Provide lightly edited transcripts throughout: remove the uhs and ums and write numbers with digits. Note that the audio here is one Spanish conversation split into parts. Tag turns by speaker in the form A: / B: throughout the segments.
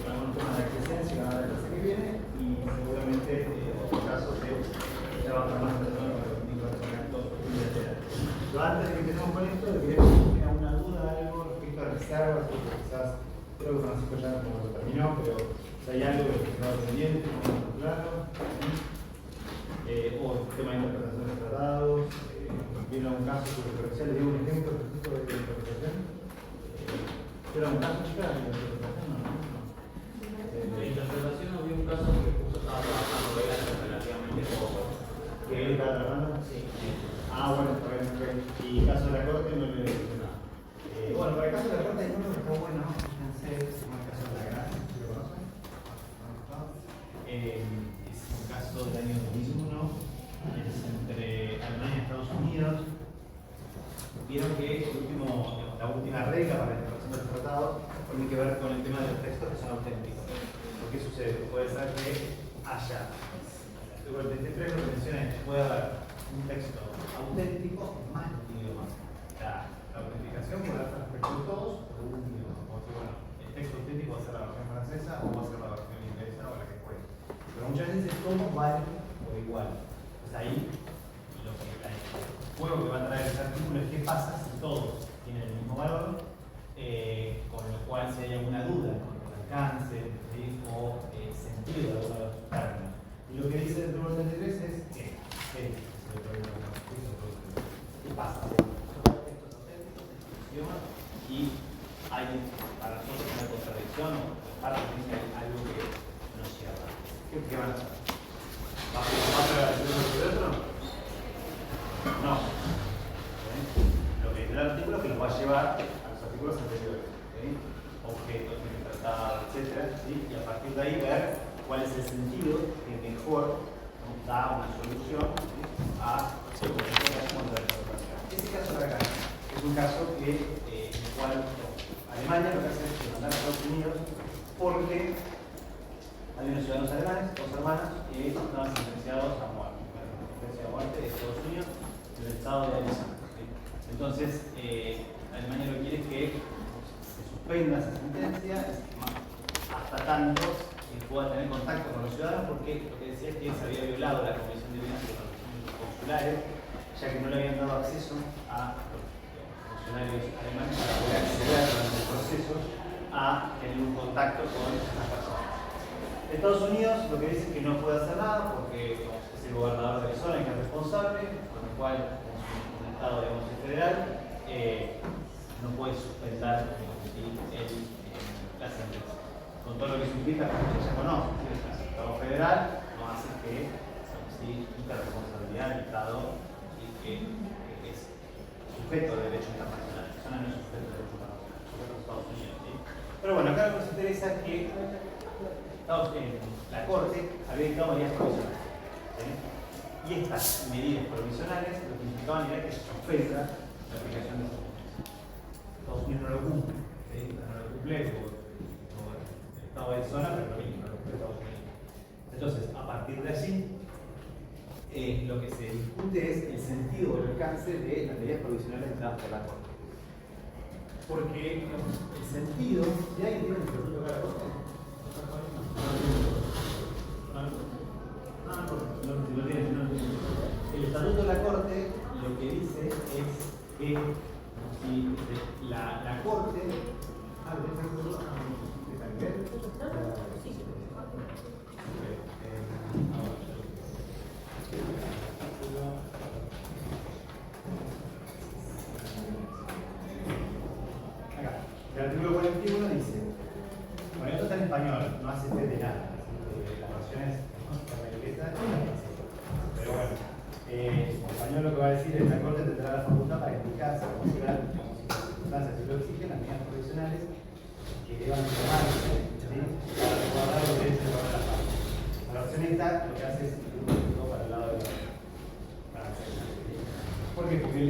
A: algunos temas de accesencia que van a ver la clase que viene y seguramente en otros casos se trabaja más en persona con los inversionatos bilaterales. Pero antes de que empecemos con esto, le quería que tenga alguna duda, algo respecto a reservas, porque quizás creo que Francisco ya como lo terminó, pero si hay algo que quedó pendiente, como claro, o el tema de interpretación de tratados, viene algún caso superficial, les digo un ejemplo respecto de la interpretación. ¿Era un caso, chicas, de interpretación?
B: De interpretación había un caso que justo estaba trabajando hace relativamente poco.
A: ¿Que él estaba trabajando?
B: Sí.
A: Ah, bueno, está bien, ok. ¿Y caso de la corte no le dice nada? Bueno, para el caso de la corte hay uno que está bueno, fíjense, se llama el caso de la Gran, ¿lo conocen? Es un caso del año 2001, es entre Alemania y Estados Unidos. Vieron que la última regla para la interpretación de los tratados tiene que ver con el tema de los textos que son auténticos. ¿Por qué sucede? Puede ser que haya, el artículo 33 lo que menciona es que puede haber un texto auténtico en más de un idioma. La autenticación puede hacer respecto de todos o de un idioma. Como decir, bueno, el texto auténtico va a ser la versión francesa o va a ser la versión inglesa o la que fuere. Pero muchas veces todos valen por igual. Pues ahí lo que el juego que va a traer ese artículo es qué pasa si todos tienen el mismo valor, con lo cual si hay alguna duda con el alcance, ¿sí? O sentido de alguno de los términos. Y lo que dice el artículo 33 es que ¿qué pasa? Son textos auténticos en su idioma y hay para nosotros una contradicción o para que hay algo que no cierra. ¿Qué van a hacer? ¿Va a ser la versión de otro? No. Lo que dice el artículo es que nos va a llevar a los artículos anteriores, ¿sí? Objetos, tratados, etc. ¿Sí? Y a partir de ahí ver cuál es el sentido que mejor nos da una solución, ¿sí? A la interpretación. Este caso de acá es un caso en el cual Alemania lo que hace es demandar a Estados Unidos porque hay unos ciudadanos alemanes, dos hermanos, que estaban sentenciados a muerte. La sentencia de muerte de Estados Unidos en el estado de Arizona. ¿Sí? Entonces, Alemania lo que quiere es que se suspenda esa sentencia hasta tanto que pueda tener contacto con los ciudadanos, porque lo que decía es que se había violado la Convención de Viena sobre los consulares, ya que no le habían dado acceso a los funcionarios alemanes para poder acceder durante el proceso a tener un contacto con esas personas. Estados Unidos lo que dice es que no puede hacer nada porque es el gobernador de Arizona el que es responsable, con lo cual, como un estado federal, no puede suspender la sentencia. Con todo lo que eso implica, como ya conoce, el Estado federal no hace que la responsabilidad del Estado que es sujeto de derecho internacional. Arizona no es sujeto de derecho internacional, es sujeto de Estados Unidos. ¿Sí? Pero bueno, acá lo que nos interesa es que la Corte había dictado medidas provisionales. ¿Sí? Y estas medidas provisionales lo que implicaban era que se suspenda la aplicación de esa sentencia. Estados Unidos no lo cumple, ¿sí? No lo cumple como el Estado de Arizona, pero lo mismo, no lo cumple Estados Unidos. Entonces, a partir de allí, lo que se discute es el sentido o el alcance de las medidas provisionales dadas por la Corte. Porque el sentido, si alguien tiene el estatuto de la Corte, el estatuto de la Corte lo que dice es que si la Corte acá, el artículo 41 dice, bueno, esto está en español, no hace fe de nada. Las versiones pero bueno, en español lo que va a decir es la Corte tendrá la facultad para indicar, como si las circunstancias si lo exigen, las medidas provisionales que deban tomarse, ¿sí? Para resguardar los derechos de todas las partes. La versión esta lo que hace es ir para el lado de la francesa. ¿Por qué? Porque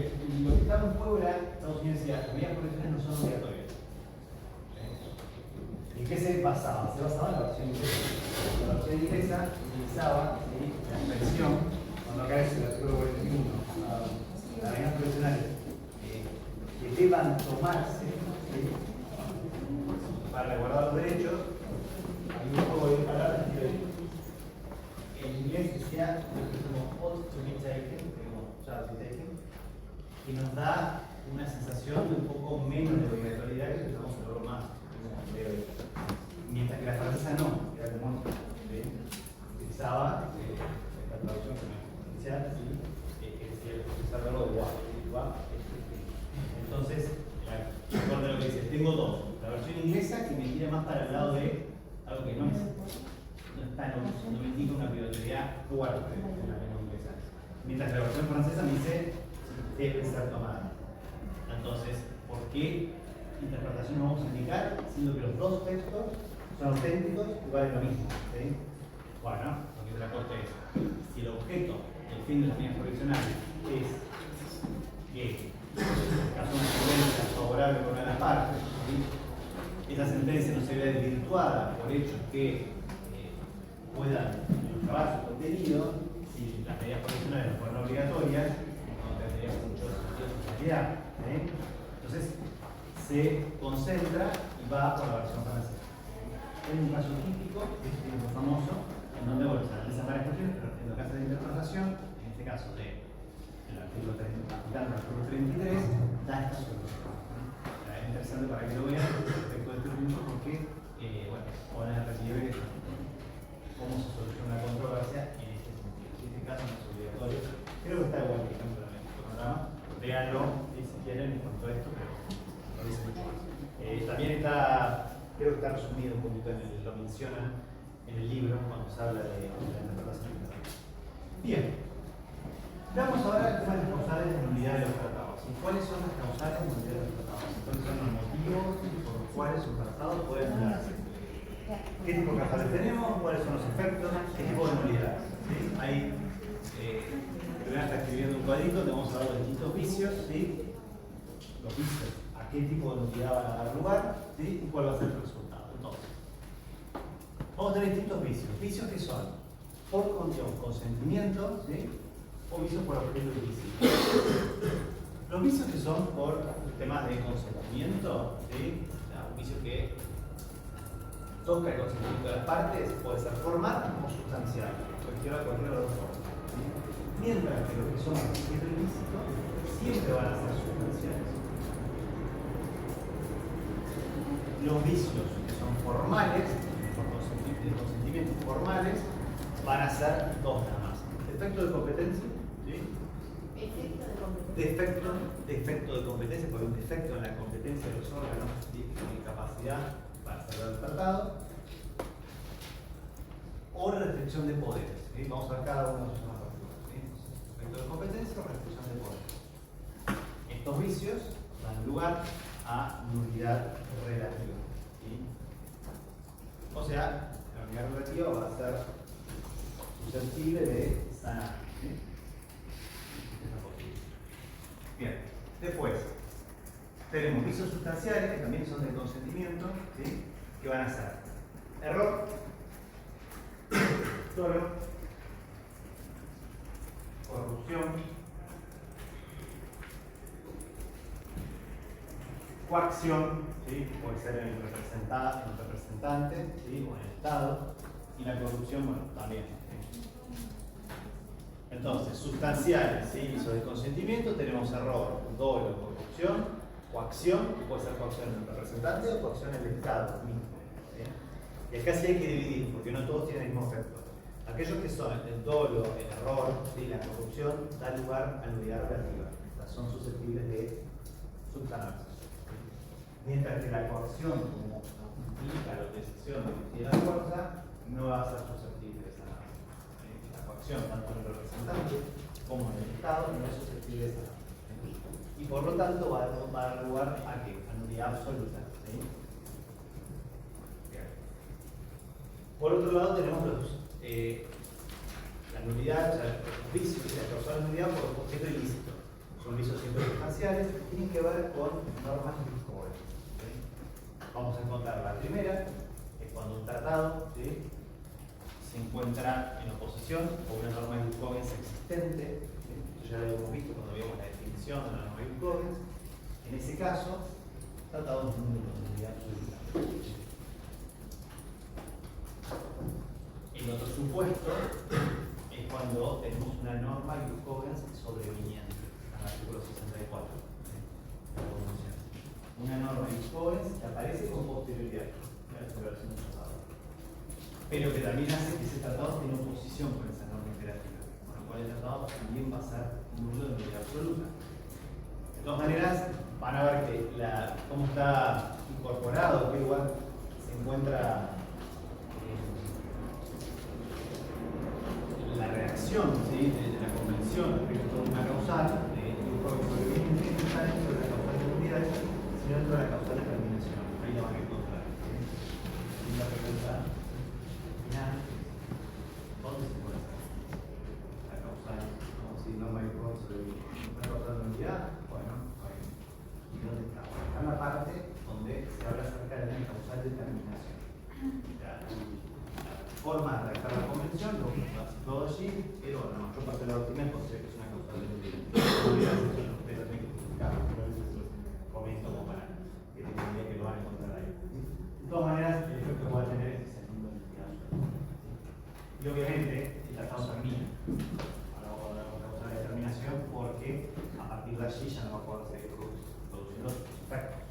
A: lo que estaba en juego era Estados Unidos decía, las medidas provisionales no son obligatorias. ¿En qué se basaba? Se basaba en la versión inglesa. La versión inglesa utilizaba, ¿sí? La expresión, cuando acá es el artículo 41, las medidas provisionales que deban tomarse, ¿sí? Para resguardar los derechos, que nos da una sensación de un poco menos de obligatoriedad que si usamos el verbo más. Mientras que la francesa no, era como utilizaba la traducción inicial, que decía utilizar el verbo de wa. Entonces, recuerda lo que dice, tengo dos. La versión inglesa que me tira más para el lado de algo que no me indica una obligatoriedad fuerte en la lengua inglesa. Mientras que la versión francesa me dice debe ser tomada. Entonces, ¿por qué interpretación nos vamos a indicar? Siendo que los dos textos son auténticos y valen lo mismo. ¿Sí? Bueno, lo que te la corte es, si el objeto del fin de las líneas provisionales es que en caso de una sentencia favorable por una de las partes, ¿sí? Esa sentencia no se ve desvirtuada por hechos que puedan mejorar su contenido. Si las medidas provisionales no fueran obligatorias, no tendría mucho sentido de sociedad. Entonces, se concentra y va por la versión francesa. Es un caso típico, es muy famoso, en donde se analizan varias cuestiones, pero en los casos de interpretación, en este caso del artículo 33, da esta solución. Es interesante para que lo vean respecto de este punto porque, bueno, ponen en relieve cómo se soluciona la controversia en este sentido. En este caso no es obligatorio. Creo que está igual que ejemplo en el programa. Véanlo si quieren en cuanto a esto, pero lo dice mucho más. También está, creo que está resumido un poquito, lo mencionan en el libro cuando se habla de la interpretación. Bien. Veamos ahora el tema de las causales de nulidad de los tratados. ¿Y cuáles son las causales de nulidad de los tratados? ¿Cuáles son los motivos por los cuales un tratado puede anularse? ¿Qué tipo de causales tenemos? ¿Cuáles son los efectos? ¿Qué tipo de nulidad? ¿Sí? Ahí, primero está escribiendo un cuadrito donde vamos a hablar de distintos vicios. ¿Sí? Los vicios, a qué tipo de nulidad van a dar lugar, ¿sí? Y cuál va a ser el resultado. Entonces, vamos a tener distintos vicios. Vicios que son por consentimiento, ¿sí? O vicios por objeto ilícito. Los vicios que son por temas de consentimiento, ¿sí? Un vicio que toca el consentimiento de las partes puede ser formal o sustancial, cualquiera de las dos formas. ¿Sí? Mientras que los que son por objeto ilícito siempre van a ser sustanciales. Los vicios que son formales, por consentimientos formales, van a ser dos nada más. Defecto de competencia. ¿Sí? Defecto de competencia, porque hay un defecto en la competencia de los órganos, ¿sí? Con incapacidad para cerrar el tratado, o restricción de poderes. ¿Sí? Vamos a ver cada uno de esos más particulares. ¿Sí? Defecto de competencia o restricción de poderes. Estos vicios dan lugar a nulidad relativa. ¿Sí? O sea, la nulidad relativa va a ser susceptible de sanar. ¿Sí? Bien, después tenemos vicios sustanciales que también son de consentimiento, ¿sí? Que van a ser error, dolo, corrupción, coacción, ¿sí? Puede ser en el representante, ¿sí? O en el Estado, y la corrupción, bueno, también. ¿Sí? Entonces, sustanciales, ¿sí? Vicios de consentimiento, tenemos error, dolo, corrupción, coacción, que puede ser coacción en el representante o coacción en el Estado mismo. ¿Sí? Y acá sí hay que dividir, porque no todos tienen el mismo efecto. Aquellos que son el dolo, el error, ¿sí? La corrupción, da lugar a nulidad relativa. Estas son susceptibles de subsanarse. Mientras que la coacción, como implica la utilización de utilidad de fuerza, no va a ser susceptible de sanarse. La coacción, tanto en el representante como en el Estado, no es susceptible de sanarse. Y por lo tanto va a dar lugar a ¿qué? A nulidad absoluta. ¿Sí? Por otro lado tenemos la nulidad, o sea, los vicios que se causan nulidad por objeto ilícito. Son vicios siempre sustanciales que tienen que ver con normas discórdias. ¿Sí? Vamos a encontrar la primera, que es cuando un tratado, ¿sí? Se encuentra en oposición o una norma discórdia existente. ¿Sí? Esto ya lo hemos visto cuando vimos la definición de la norma discórdia. En ese caso, tratado es un número de nulidad absoluta. El otro supuesto es cuando tenemos una norma discórdia sobreviniente. el artículo 64. Una norma ex post que aparece con posterioridad a la celebración del tratado, pero que también hace que ese tratado tenga oposición con esa norma imperativa, con lo cual el tratado también va a ser nulo de manera absoluta. De todas maneras, van a ver que cómo está incorporado, que igual se encuentra la reacción, ¿sí?, de la convención respecto a una causal, de un juego sobreviviente, no está dentro de la causal de unidades, sino dentro de la causal de terminación. Ahí la van a encontrar. Y la pregunta final, ¿dónde se puede hacer la causal? Como si no hay juego sobreviviente. ¿La causal de unidad? Bueno, ahí. ¿Y dónde está? Está en la parte donde se habla acerca de la causal de terminación. Forma de redactar la convención, lo que está todo allí, pero la mayor parte de la doctrina considera que es una causal de unidad. Pero tengo que explicarlo, pero a veces lo comento como para que tengan idea que lo van a encontrar ahí. De todas maneras, el efecto que va a tener es el número de unidades. Y obviamente, el tratado termina a la hora de la causal de determinación, porque a partir de allí ya no va a poder seguir produciendo sus efectos.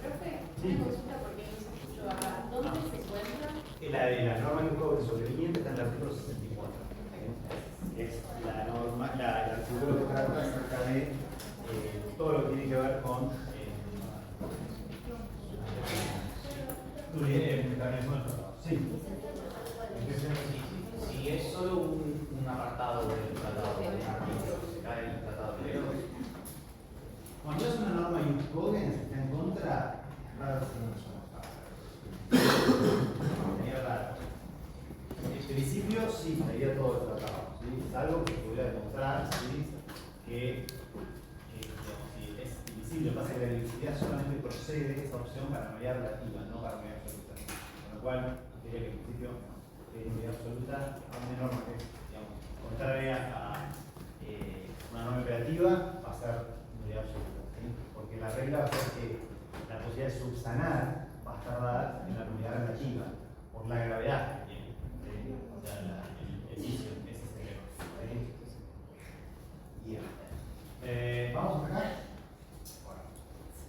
C: Profe, una consulta porque no se escuchó acá. ¿Dónde se encuentra?
A: La norma que juego de sobreviviente está en el artículo 64. Es la norma, el artículo que trata acerca de todo lo que tiene que ver con mecanismo del tratado. Sí.
B: Si es solo un apartado del tratado, se cae el tratado de Leo.
A: Cuando es una norma ius cogens, está en contra, raro si no es sería raro. En principio, sí, estaría todo el tratado. ¿Sí? Es algo que pudiera demostrar, ¿sí?, que digamos, si es divisible, pasa que la divisibilidad solamente procede esa opción para mayoría relativa, no para mayoría absoluta. Con lo cual, diría que en principio, mayoría absoluta es una norma que es, digamos, contraria a una norma imperativa, va a ser mayoría absoluta. ¿Sí? Porque la regla va a ser que la posibilidad de subsanar va a estar dada en la nulidad relativa, por la gravedad que tiene. O sea, el vicio, ese es el tema. Bien. ¿Vamos acá? Bueno.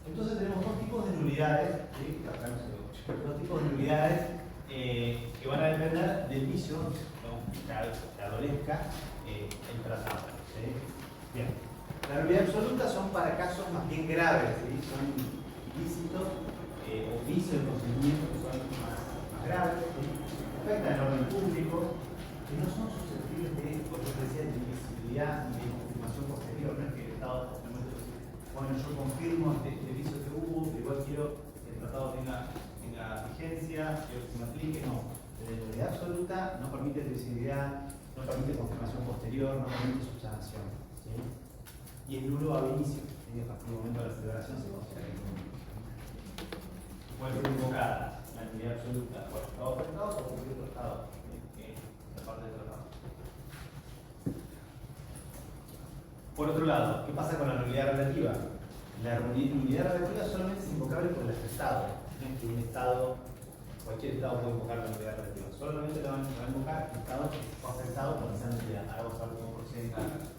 A: Entonces tenemos dos tipos de nulidades, ¿sí? Dos tipos de nulidades que van a depender del vicio, ¿no?, que adolezca el tratado. ¿Sí? Bien. La nulidad absoluta son para casos más bien graves, ¿sí? Son ilícitos o vicios de procedimiento que son más graves, ¿sí? Afectan el orden público, que no son susceptibles de, como yo decía, de divisibilidad ni de confirmación posterior. No es que el Estado, bueno, yo confirmo este vicio que hubo, pero igual quiero que el tratado tenga vigencia, quiero que se me aplique. No. La nulidad absoluta no permite divisibilidad, no permite confirmación posterior, no permite subsanación. ¿Sí? Y el nulo ab inicio, ¿sí? A partir del momento de la celebración se considera que es nulo. Puede ser invocada la nulidad absoluta por estados afectados o por otro estado, que es la parte del tratado. Por otro lado, ¿qué pasa con la nulidad relativa? La nulidad relativa solamente es invocable por el afectado. No es que un estado, cualquier estado puede invocar la nulidad relativa. Solamente la van a invocar el estado que fue afectado por esa nulidad. Ahora vamos a ver cómo procede cada caso.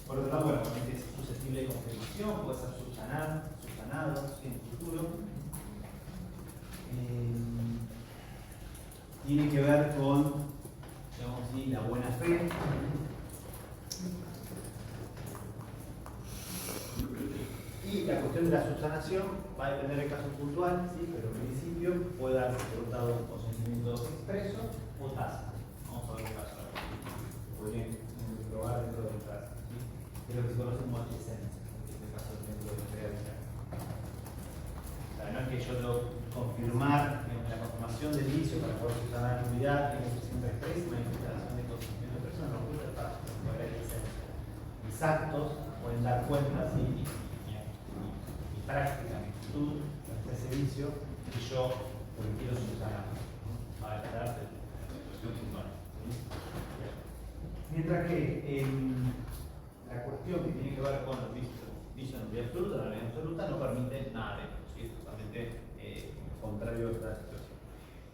A: Por otro lado, bueno, es susceptible de confirmación, puede ser subsanado en el futuro. Tiene que ver con, digamos así, la buena fe. Y la cuestión de la subsanación va a depender del caso puntual, ¿sí? Pero en principio puede darse por un lado un consentimiento expreso o tácito. Vamos a ver un caso. Podrían probar dentro del caso. ¿Sí? Es lo que se conoce como adyacencia, en este caso dentro de la creencia. O sea, no es que yo tengo que confirmar la confirmación del vicio para poder subsanar la nulidad, tengo que siempre expresa una instalación de consentimiento de persona, no puede estar por la adyacencia. Mis actos pueden dar cuenta, ¿sí? Mi práctica, mi actitud frente a ese vicio que yo porque quiero subsanar, ¿no? Para quedar de la cuestión puntual. ¿Sí? Mientras que la cuestión que tiene que ver con los vicios de nulidad absoluta, la nulidad absoluta no permite nada de esto, ¿sí? Es totalmente contrario a esta situación.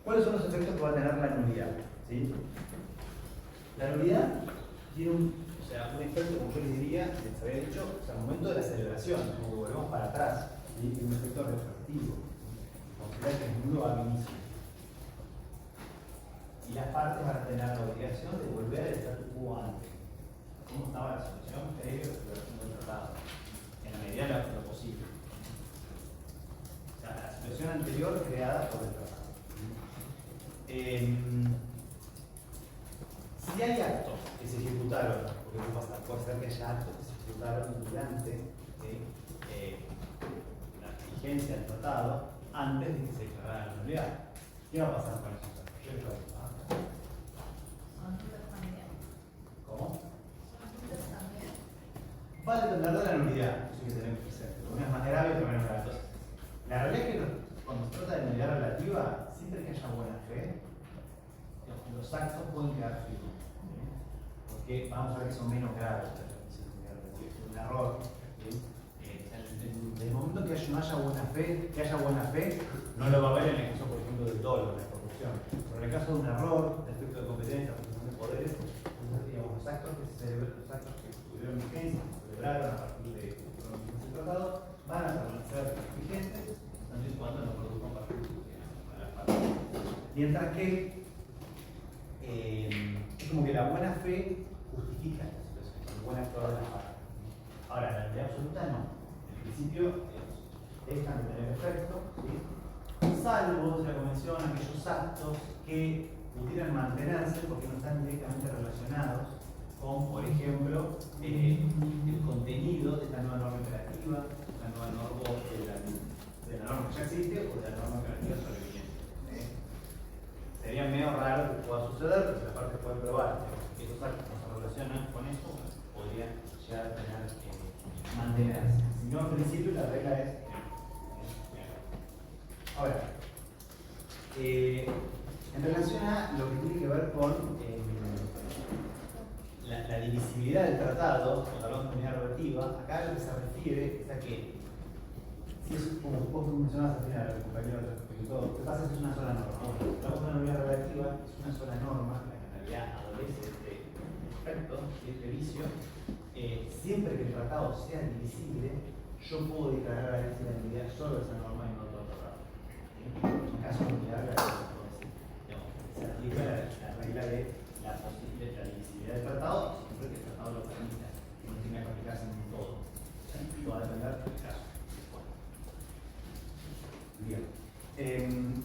A: ¿Cuáles son los efectos que va a tener la nulidad? ¿Sí? La nulidad tiene sea, un efecto, como yo les diría, les había dicho, o sea, el momento de la celebración, como que volvemos para atrás, ¿sí? Y un efecto retroactivo. Considerar que el mundo va al inicio. Y las partes van a tener la obligación de volver al status quo antes. ¿Cómo estaba la situación previo a la celebración del tratado? En la medida de lo posible. O sea, la situación anterior creada por el tratado. Si hay actos que se ejecutaron, porque puede ser que haya actos que se ejecutaron durante la vigencia del tratado, antes de que se declarara la nulidad, ¿qué va a pasar con esos actos? ¿Qué va a pasar? ¿Cómo? Va a depender de la nulidad, eso que tenemos presente. Una es más grave y otra menos grave. Entonces, la realidad es que cuando se trata de nulidad relativa, siempre que haya buena fe, los actos pueden quedar firmes. Porque vamos a ver que son menos graves. Un error. Desde el momento que no haya buena fe, no lo va a ver en el caso, por ejemplo, del dolo, de la corrupción. Pero en el caso de un error, defecto de competencia, posesión de poderes, digamos, los actos que tuvieron vigencia, se celebraron a partir de el tratado, van a permanecer vigentes, tanto y cuando no produzcan perjuicio a las partes. Mientras que es como que la buena fe justifica la situación, el buen actuar de las partes. Ahora, la realidad absoluta no. En principio, dejan de tener efecto, ¿sí? Salvo, se la convención, aquellos actos que pudieran mantenerse porque no están directamente relacionados con, por ejemplo, el contenido de esta nueva norma operativa, la nueva norma de la norma que ya existe o de la norma operativa sobreviviente. Sería medio raro que pueda suceder, pero si las partes pueden probar que esos actos no se relacionan con eso, podrían llegar a tener mantenerse. Si no, en principio la regla es. Ahora, en relación a lo que tiene que ver con la divisibilidad del tratado, cuando hablamos de unidad relativa, acá lo que se refiere es a que, si es como vos mencionabas al final, el compañero de todo, lo que pasa es que es una sola norma. Hablamos de una unidad relativa, es una sola norma, la que en realidad adolece este efecto, este vicio. Siempre que el tratado sea divisible, yo puedo declarar la nulidad solo de esa norma y no otro tratado. En caso de unidad relativa, se aplica la regla de la divisibilidad del tratado, siempre que el tratado lo permita, que no tenga que aplicarse en todo. Y va a depender del caso. Bien.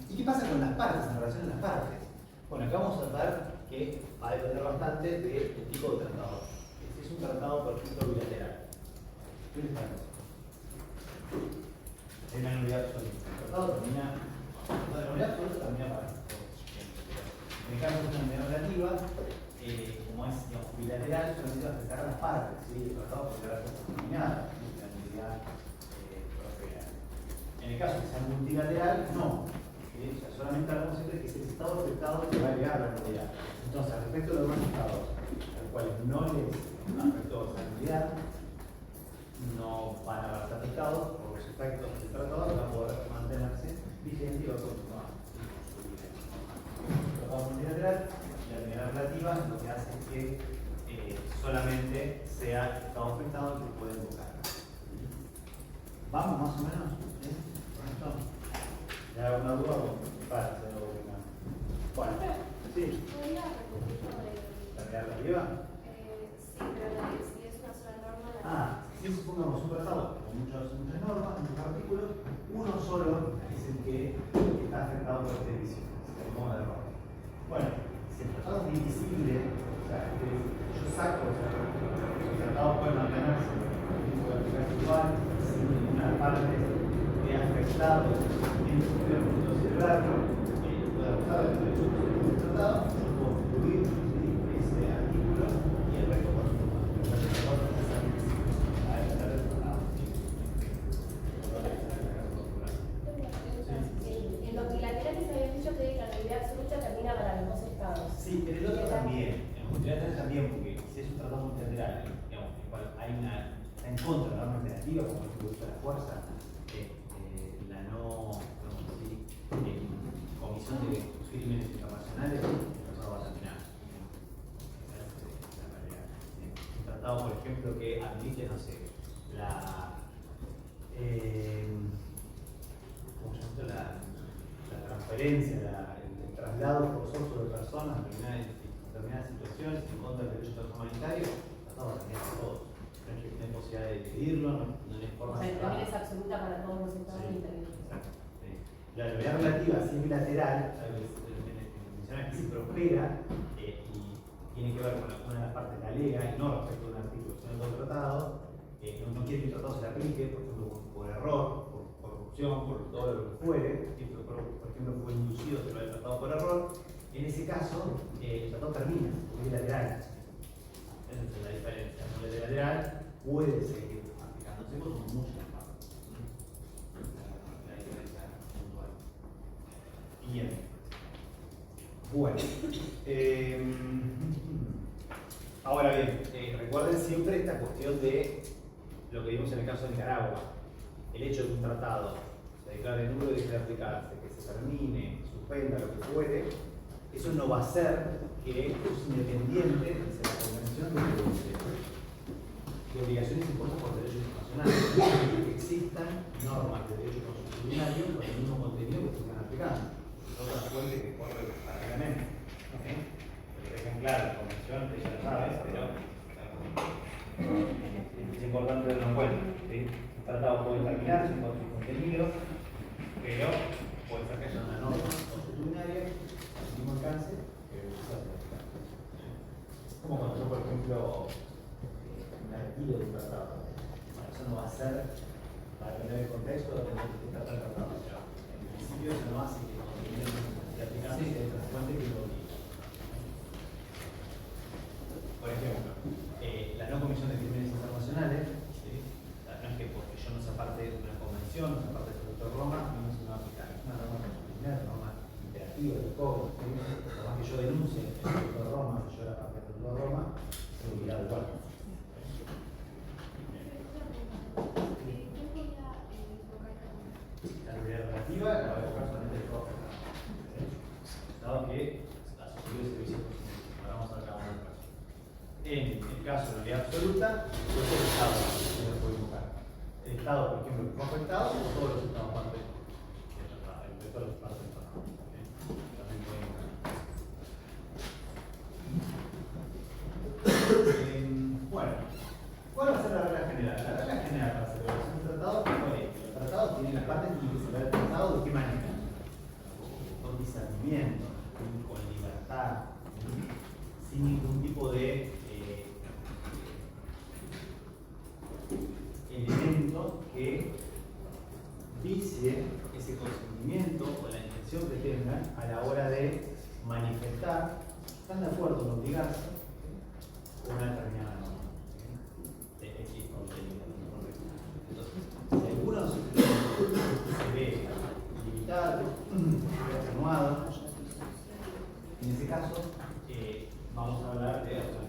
A: ¿Y qué pasa con las partes, en relación a las partes? Bueno, acá vamos a ver que va a depender bastante del tipo de tratado. Si es un tratado, por ejemplo, bilateral, ¿qué les parece? Es una nulidad absoluta. El tratado termina, la nulidad absoluta termina para todos. En el caso de una unidad relativa, como es, digamos, bilateral, solamente va a afectar a las partes, ¿sí? El tratado puede ser terminado, la nulidad prosperará. En el caso de que sea multilateral, no. ¿Sí? O sea, solamente hablamos siempre que es el estado afectado que va a llegar a la nulidad. Entonces, respecto a los demás estados, a los cuales no les afectó esa nulidad, no van a verse afectados por los efectos del tratado, van a poder mantenerse vigente y va a continuar. El tratado multilateral y la unidad relativa lo que hace es que solamente sea el estado afectado el que puede invocar. ¿Vamos más o menos? ¿Sí? ¿Con esto? ¿Ya hay alguna duda? Para hacerlo opinando. Bueno, sí.
C: ¿Podría repetir lo de
A: ¿La unidad relativa?
C: sí, pero la de si es una sola norma?
A: Si supongamos un tratado con muchas normas, muchos artículos, uno solo es el que está afectado por este vicio, el modo de error. Bueno, si el tratado es divisible, o sea, que yo saco, o sea, el tratado puede mantenerse en el tipo de aplicación igual, sin ninguna parte que ha afectado en su punto celular, puede abusar del derecho del tratado, yo puedo excluir ese artículo y el resto por su parte.
D: En los bilaterales habías dicho que la nulidad absoluta termina para los dos estados.
A: Sí, pero el otro también. En los multilaterales también, porque si es un tratado multilateral, digamos, en el cual hay está en contra de la norma alternativa, como el uso de la fuerza, la no, comisión de crímenes internacionales, el tratado va a terminar. Esa es la realidad. Un tratado ejemplo, que admite, no sé, ¿cómo se llama? La transferencia, el traslado forzoso de personas en determinadas situaciones en contra del derecho humanitario, tratado de tener todos. No hay posibilidad de decidirlo, no hay forma
D: O sea,
A: de
D: el deber es absoluta para todos los estados
A: Sí.
D: intervenidos.
A: Exacto. La realidad relativa, si es bilateral, menciona que se prospera y tiene que ver con una de las partes de la lega y no respecto a un artículo, sino de otro tratado, no quiere que el tratado se le aplique, por ejemplo, por error, por corrupción, por todo lo que fuere, por ejemplo, fue inducido a el tratado por error. En ese caso, el tratado termina, porque es bilateral. Esa es la diferencia. No es bilateral, puede seguir aplicándose, pero son muchas partes. La diferencia puntual. Bien. Bueno. Ahora bien, recuerden siempre esta cuestión de lo que vimos en el caso de Nicaragua. El hecho de que un tratado se declare nulo y deje de aplicarse, que se termine, suspenda, lo que fuere, eso no va a hacer que es independiente de la Convención de obligaciones impuestas por derecho internacional. Que existan normas de derecho constitucional con el mismo contenido que se están aplicando. Es otra fuente que corre paralelamente. Que dejen claro, la Convención, ya lo sabes, pero es importante tenerlo en cuenta. ¿Sí? Un tratado puede terminar sin contenido, pero puede ser que haya una norma constitucionaria al mismo alcance que se aplica. Como cuando yo, por ejemplo, me retiro de un tratado. Bueno, eso no va a ser, para entender el contexto, de tener que tratar el tratado. Pero en principio eso no hace que el contenido se aplicase y que el trasplante que lo obligue. Por ejemplo, la no comisión de crímenes internacionales, ¿sí? No es que porque yo no sea parte de una convención, no sea parte del Estatuto de Roma, no se me va a aplicar. Es una norma constitucional, una norma imperativa del código. ¿Sí? Por más que yo denuncie el Estatuto de Roma, si yo era parte del Estatuto de Roma, se me olvidaba igual. La realidad relativa la va a evocar solamente el propio. Dado que ha sucedido el servicio constitucional. Ahora vamos a ver cada uno de los casos. En el caso de realidad absoluta, pues el Estado se lo puede invocar. El Estado, por ejemplo, que fue afectado, o todos los Estados partes del tratado, todos los partes del tratado. También puede invocar. Bueno, ¿cuál va a ser la regla general? La regla general para la celebración del tratado es que los tratados tienen las partes que tienen que celebrar el tratado de qué manera. Con discernimiento, con libertad, sin ningún tipo de elemento que vicie ese consentimiento o la intención que tengan a la hora de manifestar, están de acuerdo en obligarse con una determinada norma de X contenido. Entonces, si alguno se ve limitado, se ve atenuado, en ese caso vamos a hablar de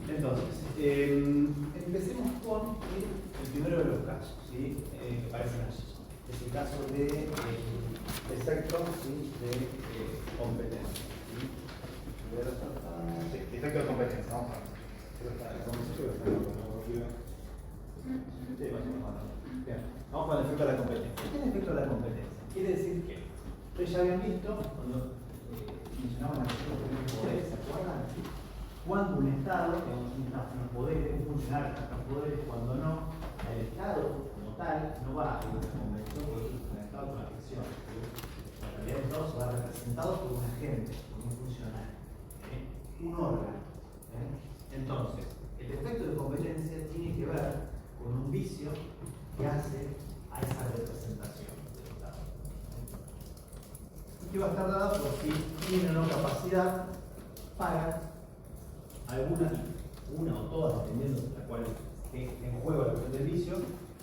A: entonces, empecemos con el primero de los casos, ¿sí? Que parecen allí. Es el caso de defecto, ¿sí? De competencia. ¿Sí? Defecto de competencia, vamos a ver. Bien, vamos con el efecto de la competencia. ¿Qué es el efecto de la competencia? Quiere decir que ustedes ya habían visto cuando mencionaban la cuestión de los poderes, ¿se acuerdan? Cuando un Estado, digamos, unos poderes, un funcionario tiene unos poderes, cuando no, el Estado como tal no va a ir a una convención porque es un Estado con una ficción. En realidad el Estado se va representado por un agente, por un funcionario, un órgano. Entonces, el efecto de competencia tiene que ver con un vicio que hace a esa representación del Estado. Que va a estar dada por si tiene o no capacidad para una o todas, dependiendo de la cual esté en juego la cuestión del vicio,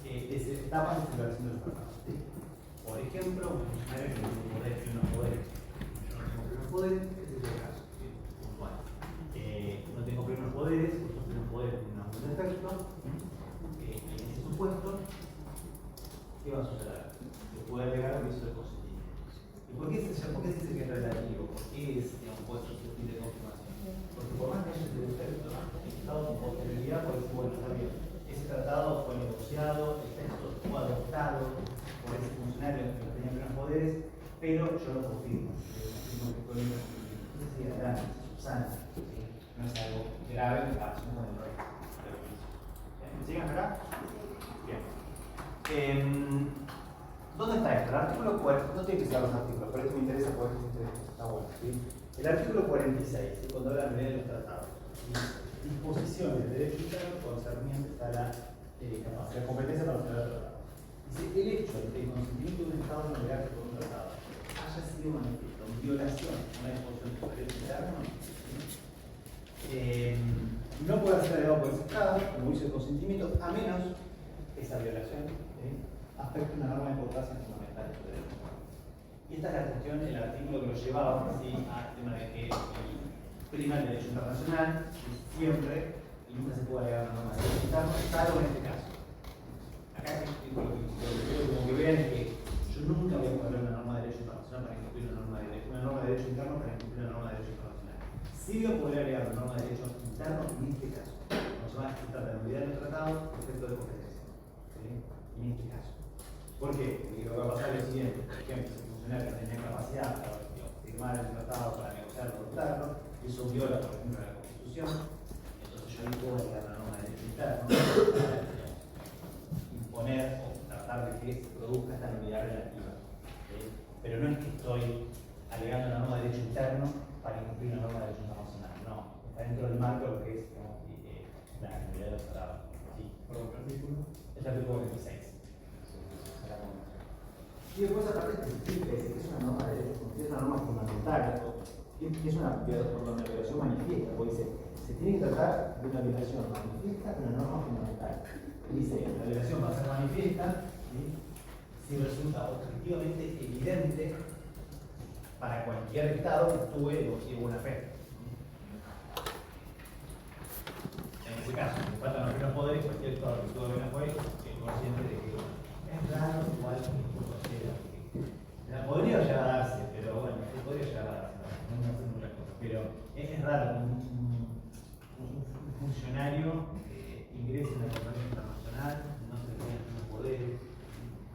A: etapas de celebración de los tratados. Por ejemplo, un funcionario que tiene poder, tiene unos poderes. Yo no tengo plenos poderes, ese es el caso, ¿sí? Puntual. No tengo plenos poderes, vosotros plenos poderes tienen algún defecto. En ese supuesto, ¿qué va a suceder? Se puede alegar el vicio de consentimiento. ¿Y por qué se dice que es relativo? ¿Por qué es, digamos, puede ser susceptible de confirmación? Porque por más que haya estado con posterioridad, puede decir, bueno, está bien, ese tratado fue negociado, el texto fue adoptado por ese funcionario que tenía plenos poderes, pero yo lo confirmo. Entonces, sí, adelante, se subsana. No es algo grave en comparación con el resto. ¿Me siguen acá? Bien. ¿Dónde está esto? El artículo 40, no tiene que ser los artículos, pero esto me interesa porque está bueno. ¿Sí? El artículo 46, ¿sí? Cuando habla de los tratados. ¿Sí? Disposiciones de derecho interno concernientes a la capacidad, competencia para observar el tratado. Dice, el hecho de que el consentimiento de un Estado no legal por un tratado haya sido manifiesto en violación a una disposición de derecho interno, no puede ser alegado por ese Estado, como dice el consentimiento, a menos esa violación afecta una norma de importancia fundamental de su derecho. Y esta es la cuestión, el artículo que lo llevaba ¿sí? al tema de que prima el derecho internacional siempre y nunca se puede alegar una norma de derecho interno, salvo en este caso. Acá lo que quiero como que vean es que yo nunca voy a poner una norma de derecho internacional para incumplir una norma de derecho interno para incumplir una norma de derecho internacional. Sí voy a poder alegar una norma de derecho interno en este caso. Cuando se va a tratar de la nulidad del tratado, efecto de competencia. ¿Sí? En este caso. ¿Por qué? Porque lo que va a pasar es lo siguiente. Por ejemplo, si el funcionario tenía capacidad para firmar el tratado, para negociarlo, adoptarlo, y eso viola, por ejemplo, la Constitución, entonces yo ahí puedo alegar una norma de derecho interno para imponer o tratar de que se produzca esta nulidad relativa. ¿Sí? Pero no es que estoy alegando una norma de derecho interno para incumplir una norma de derecho internacional. No, está dentro del marco de lo que es la nulidad de los tratados. ¿Sí? ¿Por qué artículo? Es el artículo 26. Y después aparte especifica, dice que es una norma de derecho, que es una norma fundamental, que es una violación manifiesta, porque dice, se tiene que tratar de una violación manifiesta de una norma fundamental. Y dice, la violación va a ser manifiesta ¿sí? Si resulta objetivamente evidente para cualquier Estado que actúe de buena fe. En ese caso, si faltan los plenos poderes, cualquier Estado que actúe de buena fe es consciente de que es raro, igual que podría llegar a darse, pero bueno, podría llegar a darse, no hacer muchas cosas, pero es raro que un funcionario ingrese en la corporación internacional, no se tenga los poderes,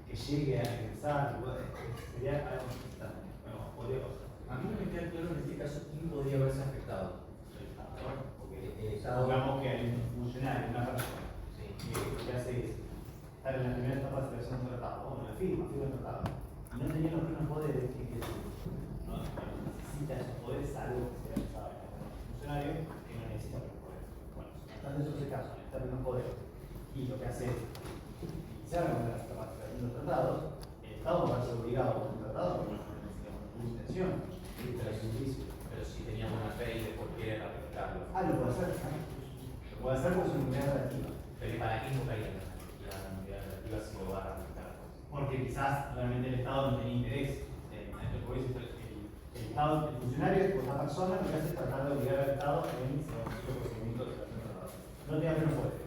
A: que llegue a ingresar, sería algo importante, bueno, podría pasar.
B: A mí no me queda claro en este caso quién podría haberse afectado. Porque el Estado.
A: Supongamos que hay un funcionario, una persona, que lo que hace es estar en la primera etapa de selección del tratado, bueno, la firma el tratado. Y no tenía los plenos poderes, que no necesita esos poderes, salvo que sea usado un funcionario que no necesita los poderes. Bueno, bastante eso se caso, necesita plenos poderes. Y lo que hace es iniciar con las capacitación de los tratados, el Estado va a ser obligado por un tratado, porque no necesita una jurisdicción,
B: Pero si tenía buena fe y después quiere ratificarlo.
A: lo puede hacer, lo puede hacer por su unidad relativa.
B: Pero ¿para qué invocaría la unidad relativa si lo va a ratificar?
A: Porque quizás realmente el Estado no tenía interés en el Estado, el funcionario de una persona lo que hace es tratar de obligar al Estado en su procedimiento de relación de tratado. No tenía plenos poderes.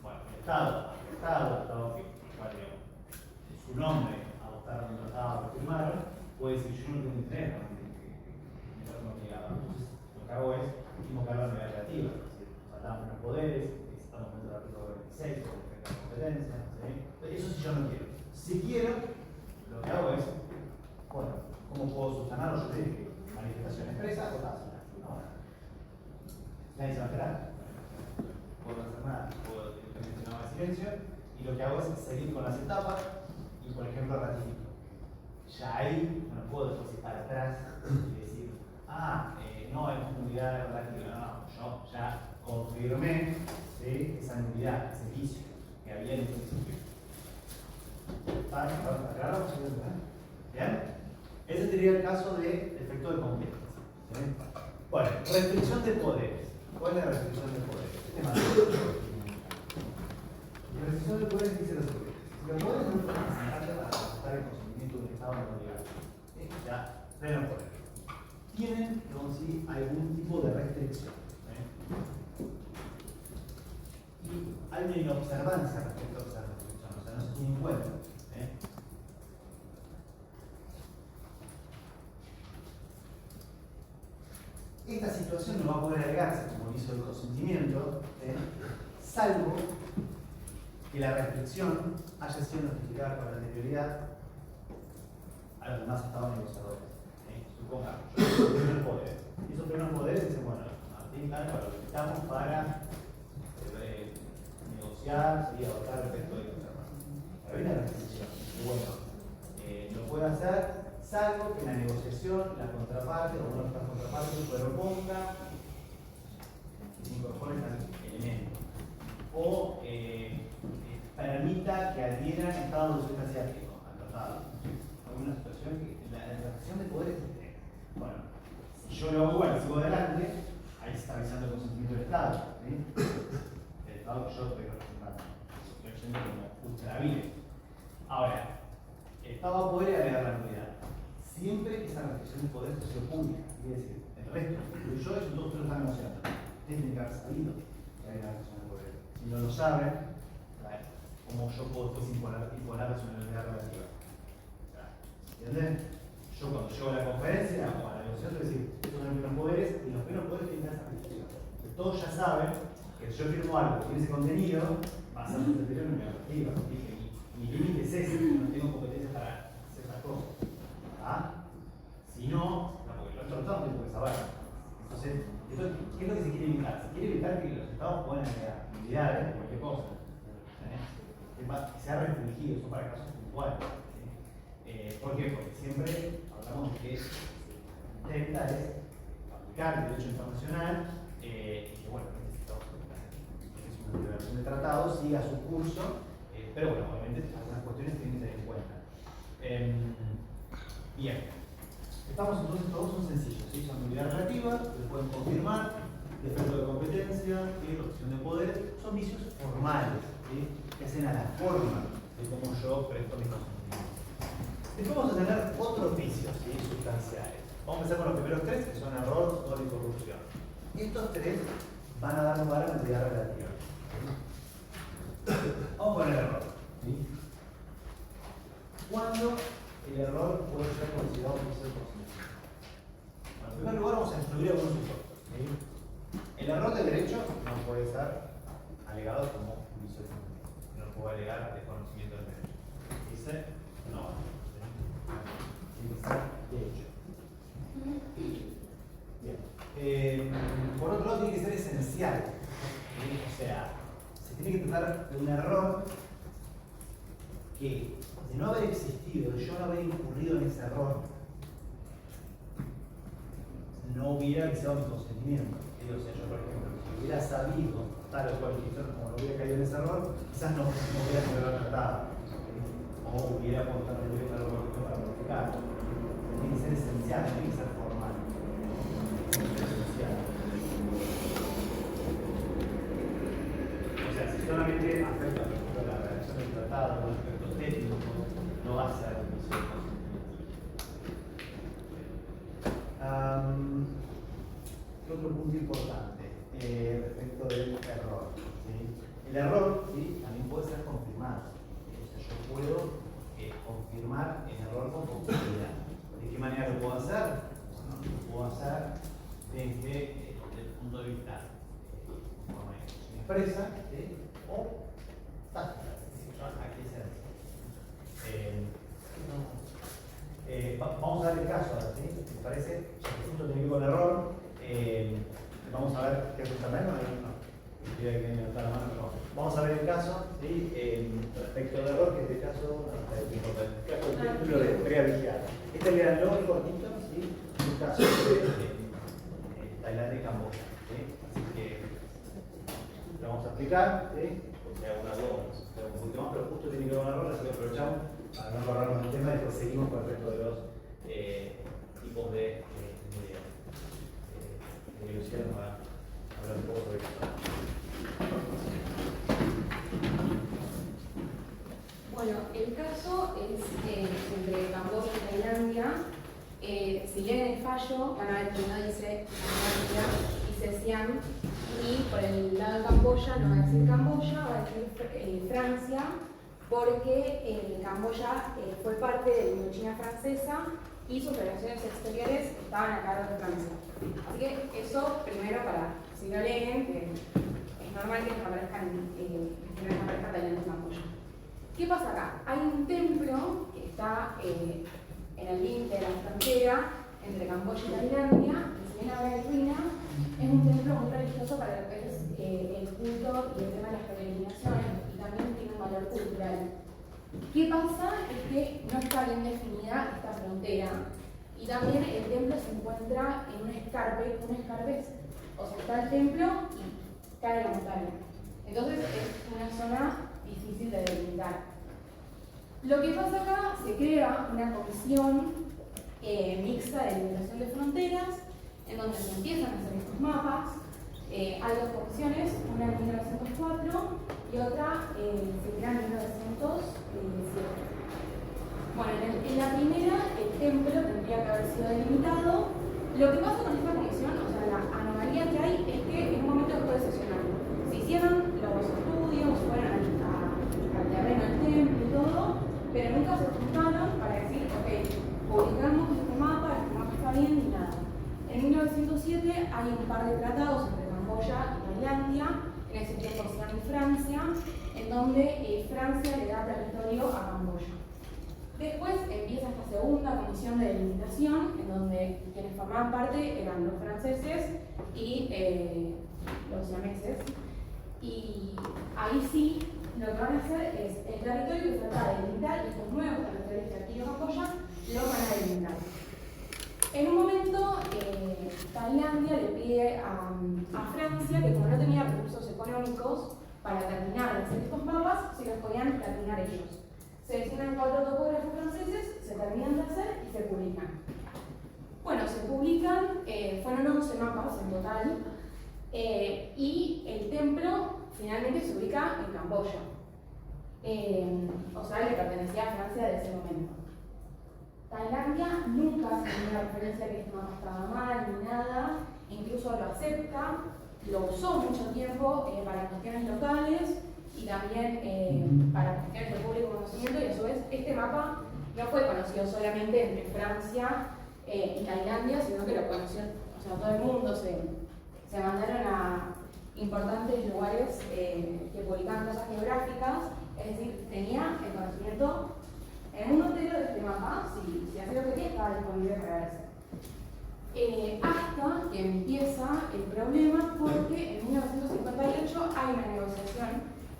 A: Bueno, el Estado que igual en su nombre adoptaron un tratado que firmaron, puede decir yo no tengo interés en me fueron obligados. Entonces lo que hago es invocar la unidad relativa, es decir, faltamos plenos poderes, estamos dentro del artículo 26 sobre la competencia, ¿sí? Eso sí yo no quiero. Si quiero, lo que hago es, bueno, ¿cómo puedo subsanar los jurídicos? Manifestación expresa o tácita. Nadie se va a enterar. No puedo hacer nada, puedo directamente llamar a silencio y lo que hago es seguir con las etapas y, por ejemplo, ratifico. Ya ahí no puedo después ir para atrás y decir, no, es nulidad relativa. No, yo ya confirmé ¿sí? esa nulidad, ese vicio que había en el principio. ¿Está claro? ¿Bien? Ese sería el caso de efecto de competencia. ¿Sí? Bueno, restricción de poderes. ¿Cuál es la restricción de poderes? Este más. La restricción de poderes dice lo siguiente. Si los poderes no pueden asemejarse para aceptar el consentimiento de un Estado no legal, ya, pleno poder. Tienen, sí, algún tipo de restricción. Y hay una inobservancia respecto a esa restricción, o sea, no se tiene en cuenta.
E: esta situación no va a poder alegarse como hizo el consentimiento, salvo que la restricción haya sido notificada con anterioridad a los demás estados negociadores. Supongamos, yo tengo el primer poder. Y esos primeros poderes dicen, bueno, Martín Cano lo necesitamos para negociar y adoptar el resto de los hermanos. Pero hay una restricción. Y bueno, lo puede hacer salvo que en la negociación la contraparte o una de las contrapartes proponga que se incorpore al elemento o permita que adhieran estados del sudeste asiático al tratado. Alguna situación que la relación de poderes es extrema. Bueno, si yo lo hago igual, sigo adelante, ahí se está avisando el consentimiento del Estado. ¿Sí? El Estado que yo estoy representando. Estoy yendo como ultravire. Ahora, el Estado va a poder alegar la nulidad siempre que esa restricción de poder sea pública. Quiere decir, el resto, incluyo yo, eso todos ustedes lo están negociando. Ustedes tienen que haber sabido que hay una restricción de poder. Si no lo saben, ¿cómo yo puedo después imponer la racionalidad relativa? ¿Entienden? Yo cuando llego a la conferencia o a la negociación, tengo que decir, estos son los primeros poderes y los primeros poderes tienen esa restricción. Todos ya saben que si yo firmo algo que tiene ese contenido, va a ser susceptible de mi narrativa. Mi límite es ese, no tengo competencias para hacer esas cosas. ¿Ah? Si no, porque los tratados no tienen que saber. Entonces, ¿qué es lo que se quiere evitar? Se quiere evitar que los estados puedan alegar nulidades de cualquier cosa. Que sea restringido, eso para casos puntuales. ¿Por qué? Porque siempre hablamos de que la intenta es aplicar el derecho internacional y que, bueno, es una liberación de tratados, siga su curso, pero bueno, obviamente algunas cuestiones tienen que tener en cuenta. Bien, estamos entonces, todos son sencillos, ¿sí? Son nulidad relativa, se pueden confirmar, defecto de competencia y protección de poder, son vicios formales, ¿sí? Que hacen a la forma de cómo yo presto mis consentimientos. Después vamos a tener otros vicios, ¿sí? Sustanciales. Vamos a empezar con los primeros tres, que son error, dolo y corrupción. Estos tres van a dar lugar a la nulidad relativa. Vamos con el error. ¿Sí? ¿Cuándo el error puede ser considerado un vicio de consentimiento? Bueno, en primer lugar vamos a excluir algunos supuestos. ¿Sí? El error de derecho no puede ser alegado como un vicio de consentimiento. No puede alegar desconocimiento del derecho. Dice, no. Tiene que ser de hecho. Bien. Por otro lado, tiene que ser esencial. ¿Sí? O sea, se tiene que tratar de un error que, de no haber existido, de yo no haber incurrido en ese error, no hubiera avisado mi consentimiento. O sea, yo, por ejemplo, si hubiera sabido tal o cual como no hubiera caído en ese error, quizás no hubiera celebrado el tratado. O hubiera aportado el derecho para modificarlo. Tiene que ser esencial, no tiene que ser formal. Tiene que ser esencial. O sea, si solamente afecta la redacción del tratado, los aspectos técnicos, no va a ser un vicio de consentimiento. ¿Qué otro punto importante respecto del error? ¿Sí? El error, ¿sí? También puede ser confirmado. O sea, yo puedo confirmar el error con complejidad. ¿De qué manera lo puedo hacer? Bueno, lo puedo hacer desde el punto de vista como expresa, ¿sí? O táctica. Aquí se hace. Vamos a ver el caso ahora, ¿sí? ¿Me parece? Ya que justo tiene que ver con el error. Vamos a ver qué es el terreno. Vamos a ver el caso, ¿sí? Respecto al error, que este caso el título de preavigiado. Este le lo cortito, ¿sí? Un caso de Tailandia y Camboya, ¿sí? Así que lo vamos a explicar, ¿sí? Porque hay alguna duda, un poquito más, pero justo tiene que ver con el error, así que aprovechamos para no agarrarnos del tema y después seguimos con el resto de los tipos de ilusiones para hablar un poco sobre esto.
C: Bueno, el caso es entre Camboya y Tailandia. Si leen el fallo, van a ver que no dice Tailandia, dice Siam, y por el lado de Camboya no va a decir Camboya, va a decir Francia, porque Camboya fue parte de la Indochina francesa y sus relaciones exteriores estaban a cargo de Francia. Así que eso primero para, si no leen, que es normal que les aparezcan talentos Camboya. ¿Qué pasa acá? Hay un templo que está en el límite de la frontera entre Camboya y Tailandia, que se viene a ver en ruina. Es un templo muy religioso para lo que es el culto y el tema de las peregrinaciones, y también tiene un valor cultural. ¿Qué pasa? Es que no está bien definida esta frontera, y también el templo se encuentra en un escarpe, o sea, está el templo y cae la montaña. Entonces es una zona difícil de delimitar. Lo que pasa acá, se crea una comisión mixta de delimitación de fronteras, en donde se empiezan a hacer estos mapas. Hay dos comisiones, una en 1904 y otra se crea en 1907. Bueno, en la primera, el templo tendría que haber sido delimitado. Lo que pasa con esta comisión, o sea, la anomalía que hay es que en un momento dejó de sesionar. Se hicieron los estudios, fueron al terreno del templo y todo, pero nunca se juntaron para decir, ok, publicamos este mapa está bien ni nada. En 1907 hay un par de tratados entre Camboya y Tailandia, en ese tiempo Occidente y Francia, en donde Francia le da territorio a Camboya. Después empieza esta segunda comisión de delimitación, en donde quienes formaban parte eran los franceses y los siameses. Y ahí sí, lo que van a hacer es el territorio que se trata de delimitar, y estos nuevos territorios que adquirió Camboya lo van a delimitar. En un momento, Tailandia le pide a Francia que, como no tenía recursos económicos para terminar de hacer estos mapas, se los podían terminar ellos. Se designan 4 topógrafos franceses, se terminan de hacer y se publican. Bueno, se publican, fueron 11 mapas en total, y el templo finalmente se ubica en Camboya. O sea, le pertenecía a Francia desde ese momento. Tailandia nunca hace una referencia a que este mapa estaba mal ni nada, incluso lo acepta, lo usó mucho tiempo para cuestiones locales y también para cuestiones de público conocimiento, y a su vez este mapa no fue conocido solamente entre Francia y Tailandia, sino que lo conoció, o sea, todo el mundo. Se mandaron a importantes lugares que publicaban cosas geográficas, es decir, tenía el conocimiento en el mundo entero de este mapa. Si hacía lo que quería, estaba disponible para verse. Hasta que empieza el problema, porque en 1958 hay una negociación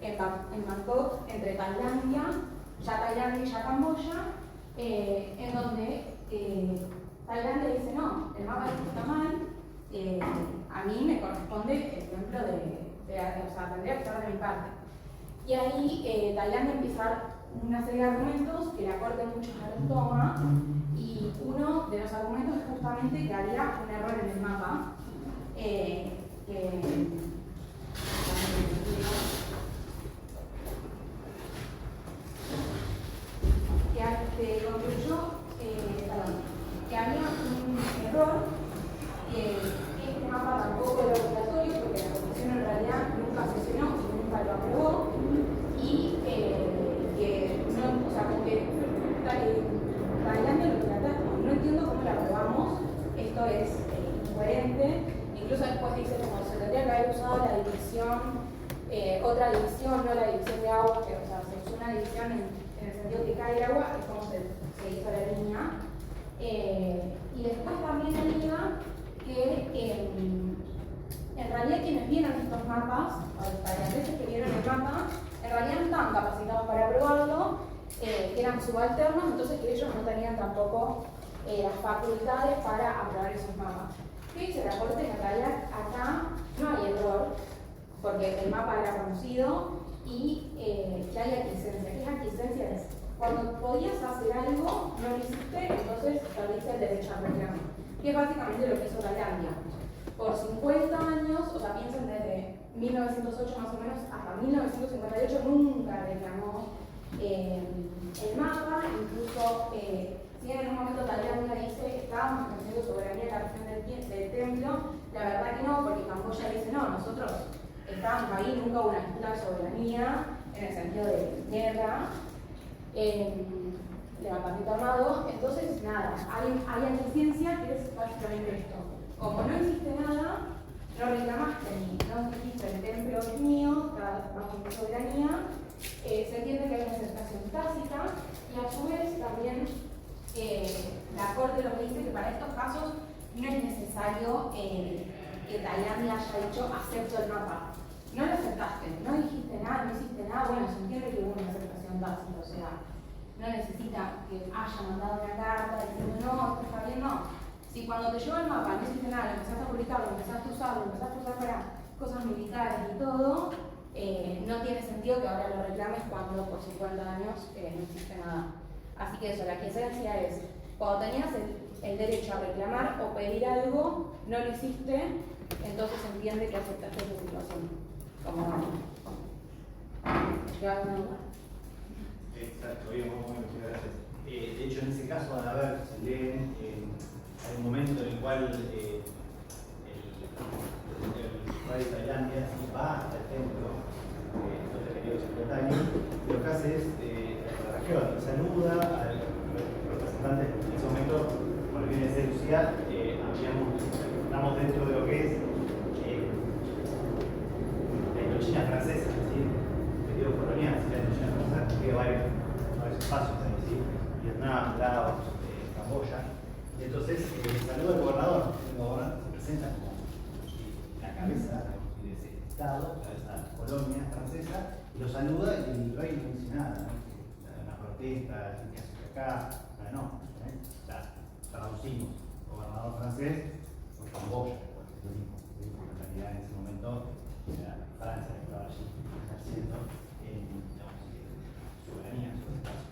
C: en Bangkok entre Tailandia y ya Camboya, en donde Tailandia dice: no, el mapa está mal, a mí me corresponde el templo o sea, tendría que estar de mi parte. Y ahí Tailandia empieza a dar una serie de argumentos que la corte muchos no los toma, y uno de los argumentos es justamente que había un error en el mapa, que concluyó que había un error, que este mapa tampoco era obligatorio, porque la comisión en realidad nunca sesionó y nunca lo aprobó, y que no, o sea, como que Tailandia lo trata como: no entiendo cómo lo aprobamos, esto es incoherente. Incluso después dice como se tendría que haber usado la división, otra división, no la división de agua, que, o sea, se usó una división en el sentido que cae el agua, es como se hizo la línea. Y después también alega que en realidad quienes vieron estos mapas, o los tailandeses que vieron el mapa, en realidad no estaban capacitados para aprobarlo, que eran subalternos, entonces que ellos no tenían tampoco las facultades para aprobar esos mapas. ¿Qué dice la corte? En realidad acá no hay error, porque el mapa era conocido y que hay aquiescencia. ¿Qué es aquiescencia? Es cuando podías hacer algo, no lo hiciste, entonces perdiste el derecho a reclamar. Que es básicamente lo que hizo Tailandia. Por 50 años, o sea, piensen desde 1908 más o menos hasta 1958, nunca reclamó el mapa. Incluso, si en un momento Tailandia dice: estábamos ejerciendo soberanía en la región del templo, la verdad que no, porque Camboya dice: no, nosotros estábamos ahí, nunca hubo una disputa de soberanía en el sentido de guerra, levantamiento armado. Entonces nada, hay anteciencia que es básicamente esto. Como no hiciste nada, no reclamaste ni no dijiste el templo es mío, está bajo mi soberanía, se entiende que hay una aceptación tácita y a su vez también la Corte lo que dice que para estos casos no es necesario que Tailandia haya dicho acepto el mapa. No lo aceptaste, no dijiste nada, no hiciste nada, bueno, se entiende que hubo una aceptación tácita, o sea, no necesita que haya mandado una carta diciendo no, esto está bien, no. Si cuando te llegó el mapa no hiciste nada, lo empezaste a publicar, lo empezaste a usar para cosas militares y todo, no tiene sentido que ahora lo reclames cuando por 50 años no hiciste nada. Así que eso, la quiesencia es, cuando tenías el derecho a reclamar o pedir algo, no lo hiciste, entonces se entiende que aceptaste esa situación. Como ¿Lleva alguna duda?
E: Exacto, bien, muchas gracias. De hecho, en ese caso van a ver, se leen, hay un momento en el cual el rey de Tailandia va hasta el templo, nuestro querido secretario, y lo que hace es la región, saluda al representante en ese momento, por el bien de ser Lucía, estamos dentro de lo que es la Indochina francesa, ¿sí? El periodo colonial, ¿sí? La Indochina francesa tiene varios espacios ahí, ¿sí? Vietnam, Laos, Camboya. Y entonces saluda al gobernador. El gobernador se presenta como la cabeza de ese estado, esa colonia francesa, y lo saluda y el rey no dice nada, ¿no? Una protesta, ¿qué hace acá? No, o sea, traducimos gobernador francés por Camboya, porque es lo mismo, ¿sí? Porque en realidad en ese momento era Francia que estaba allí ejerciendo soberanía sobre el caso.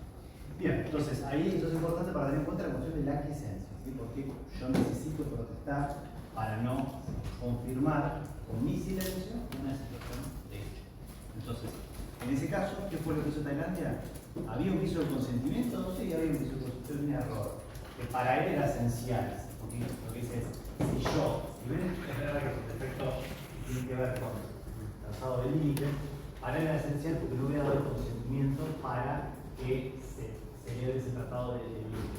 E: Bien, entonces ahí es importante para tener en cuenta la cuestión de la quiesencia, ¿sí? Porque yo necesito protestar para no confirmar con mi silencio una situación de hecho. Entonces, en ese caso, ¿qué fue lo que hizo Tailandia? ¿Había un viso de consentimiento? Sí, había un viso de consentimiento, un error. Que para él era esencial, porque lo que dice es, si ven, es verdad que el efecto tiene que ver con el trazado de límite, para él era esencial porque no hubiera dado el consentimiento para que se celebre ese tratado de límite.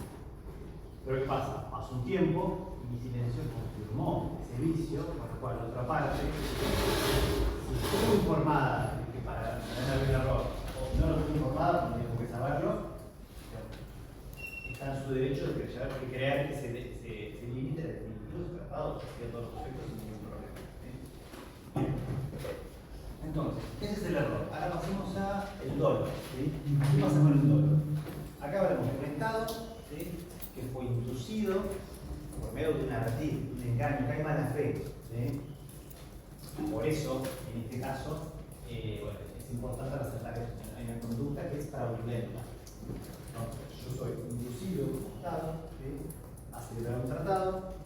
E: Pero ¿qué pasa? Pasó un tiempo y mi silencio confirmó ese vicio, por lo cual la otra parte, si estuvo informada de que para tener un error, o no lo estuvo informada, porque tengo que saberlo, está en su derecho de crear que ese límite definitivo, ese tratado, que a todos los efectos sin ningún problema. ¿Sí? Bien. Entonces, ese es el error. Ahora pasemos al dolo. ¿Sí? ¿Qué pasa con el dolo? Acá hablamos de un Estado, ¿sí? Que fue inducido por medio de un ardid, un engaño, que hay mala fe. ¿Sí? Por eso, en este caso, es importante resaltar que hay una conducta que es fraudulenta. Entonces, yo soy inducido como Estado, ¿sí? A celebrar un tratado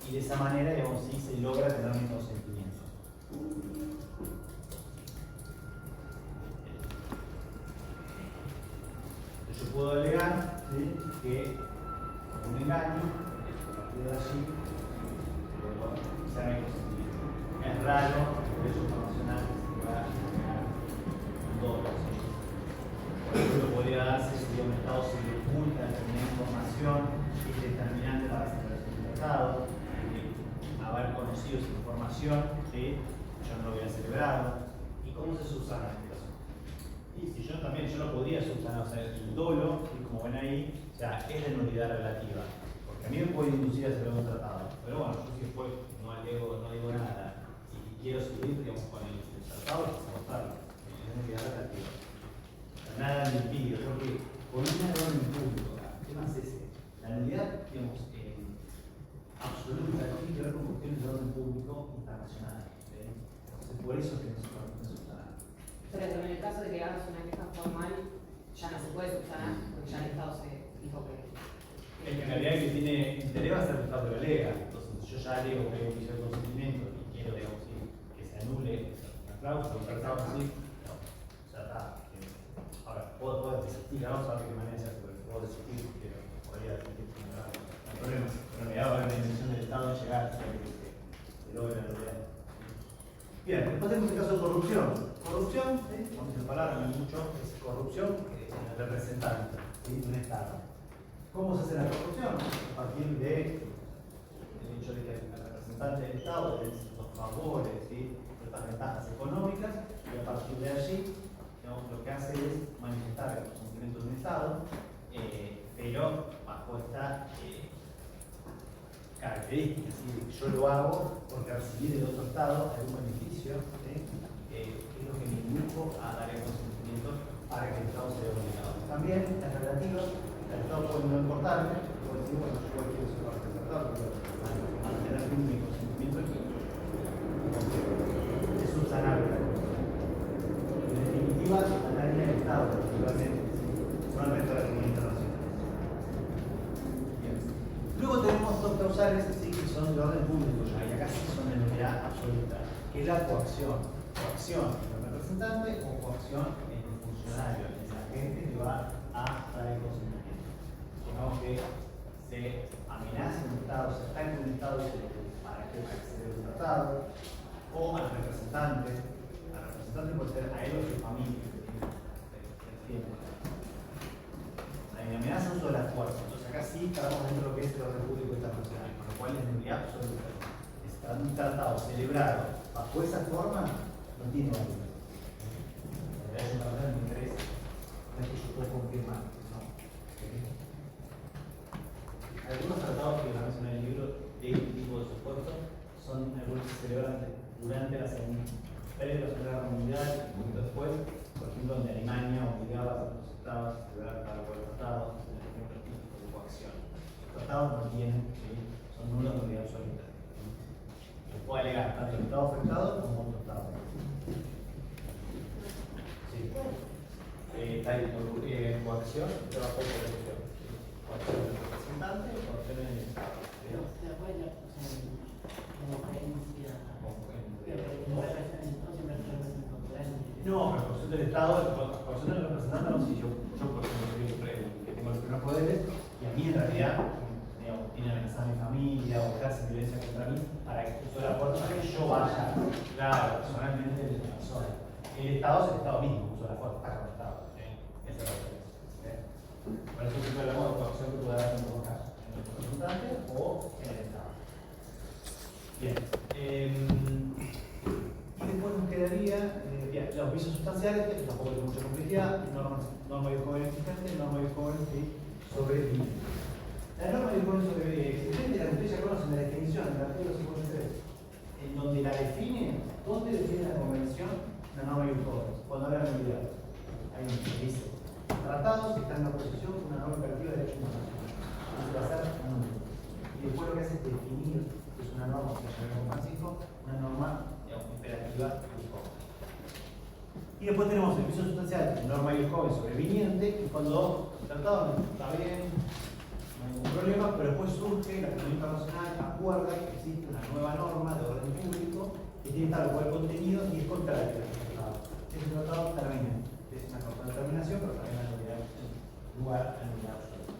E: y de esa manera, digamos, sí, se logra tener mi consentimiento. Yo puedo alegar, ¿sí? Que con un engaño, a partir de allí, sea mi consentimiento. Es raro, el derecho internacional que se va a generar un dolo. Por ejemplo, podría darse si a un Estado se le oculta determinada información que es determinante para la celebración del tratado, haber conocido esa información, ¿sí? Yo no lo voy a celebrar. ¿Y cómo se subsana en este caso? Y si yo también, yo lo podría subsanar, o sea, el dolo, y como ven ahí, o sea, es de nulidad relativa. Porque a mí me puede inducir a celebrar un tratado. Pero bueno, yo si después no digo nada y quiero seguir, digamos, con el tratado, es agotarlo. Es de nulidad relativa. Nada me impide, porque con un error en público, el tema es ese. La nulidad, digamos, absoluta, tiene que ver con cuestiones de orden público internacional. Entonces, por eso es que no se puede subsanar.
C: Pero en el caso de que hagas una queja formal, ya no se puede subsanar, porque ya el Estado se dijo que.
E: En realidad, el que tiene interés va a ser el Estado que lo alega. Entonces, yo ya alego que hay un vicio de consentimiento y quiero, digamos, sí, que se anule la cláusula, un tratado así. No, ya está. Ahora, puedo desistir, vamos a ver de qué manera se hace, pero puedo desistir, pero podría desistir sin nada. No hay problema. Pero me da la intención del Estado de llegar hasta que se logre la realidad. Bien, después tenemos el caso de corrupción. Corrupción, cuando se palabra no hay mucho, es corrupción, representante, ¿sí? De un Estado. ¿Cómo se hace la proporción? A partir del hecho de que el representante del Estado tiene ciertos favores, ¿sí? Ciertas ventajas económicas, y a partir de allí, digamos, lo que hace es manifestar el consentimiento de un Estado, pero bajo esta característica, ¿sí? Yo lo hago porque recibí del otro Estado algún beneficio, ¿sí? Es lo que me indujo a dar el consentimiento para que el Estado sea obligado. También es relativo, el Estado puede no importarme, puede decir, bueno, yo quiero ser parte del Estado, quiero mantener mi consentimiento aquí. Es subsanable. En definitiva, a la línea del Estado, naturalmente, no al resto de la comunidad internacional. Bien. Luego tenemos dos causales ¿sí? Que son de orden público, ya, y acá sí son de nulidad absoluta, que es la coacción. Coacción en el representante o coacción en el funcionario, en el agente que va a dar el consentimiento. Digamos que se amenaza un Estado, se ataca un Estado para que acceda a un tratado, o al representante. Al representante puede ser a él o a su familia. La amenaza sobre la fuerza. Entonces acá sí estamos dentro de lo que es el orden público internacional, con lo cual es nulidad absoluta. Está un tratado celebrado bajo esa forma, no tiene validez. Es un tratado de interés, no es que yo pueda confirmar. No. Algunos tratados que la mencioné en el libro de este tipo de supuestos son algunos que se celebran durante la Segunda Guerra Mundial y un poquito después, por ejemplo, donde Alemania obligaba a los estados a celebrar cada cual tratado, es el ejemplo típico de coacción. Los tratados no tienen, ¿sí? Son nulos de nulidad absoluta. Se puede alegar tanto el Estado afectado como otro Estado. Sí. Está ahí, coacción, trabajo de coacción. Coacción del representante o coacción en el Estado.
F: ¿Se acuerda? Como creencia.
E: No, pero coacción del Estado, coacción del representante, no sé, yo por ejemplo, que tengo los primeros poderes, y a mí en realidad, digamos, tiene amenazada a mi familia o ejerce violencia contra mí, para que uso la fuerza para que yo vaya, claro, personalmente de la persona. El Estado es el Estado mismo, uso la fuerza, ataca al Estado. Esa es la diferencia. Por eso siempre hablamos de coacción que puede dar en todo caso, en el representante o en el Estado. Bien. Y después nos quedaría los visos sustanciales, que tampoco tiene mucha complejidad, norma y jóvenes existentes, norma y jóvenes sobre vida. La norma y jóvenes sobre vida existente, la que ustedes ya conocen, la definición, el artículo 53, en donde la define, ¿dónde define la convención la norma y jóvenes? Cuando habla de nulidad. Ahí dice, tratados que están en oposición con una norma imperativa de derecho internacional. Eso va a ser nulo. Y después lo que hace es definir, que es una norma, que se llama Francisco, una norma imperativa y joven. Y después tenemos el viso sustancial, norma y joven sobreviniente, y cuando el tratado está bien, no hay ningún problema, pero después surge la comunidad internacional, acuerda que existe una nueva norma de orden público que tiene tal cual contenido y es contrario al tratado. Ese tratado termina. Es una determinación, pero también la nulidad lugar a nulidad absoluta.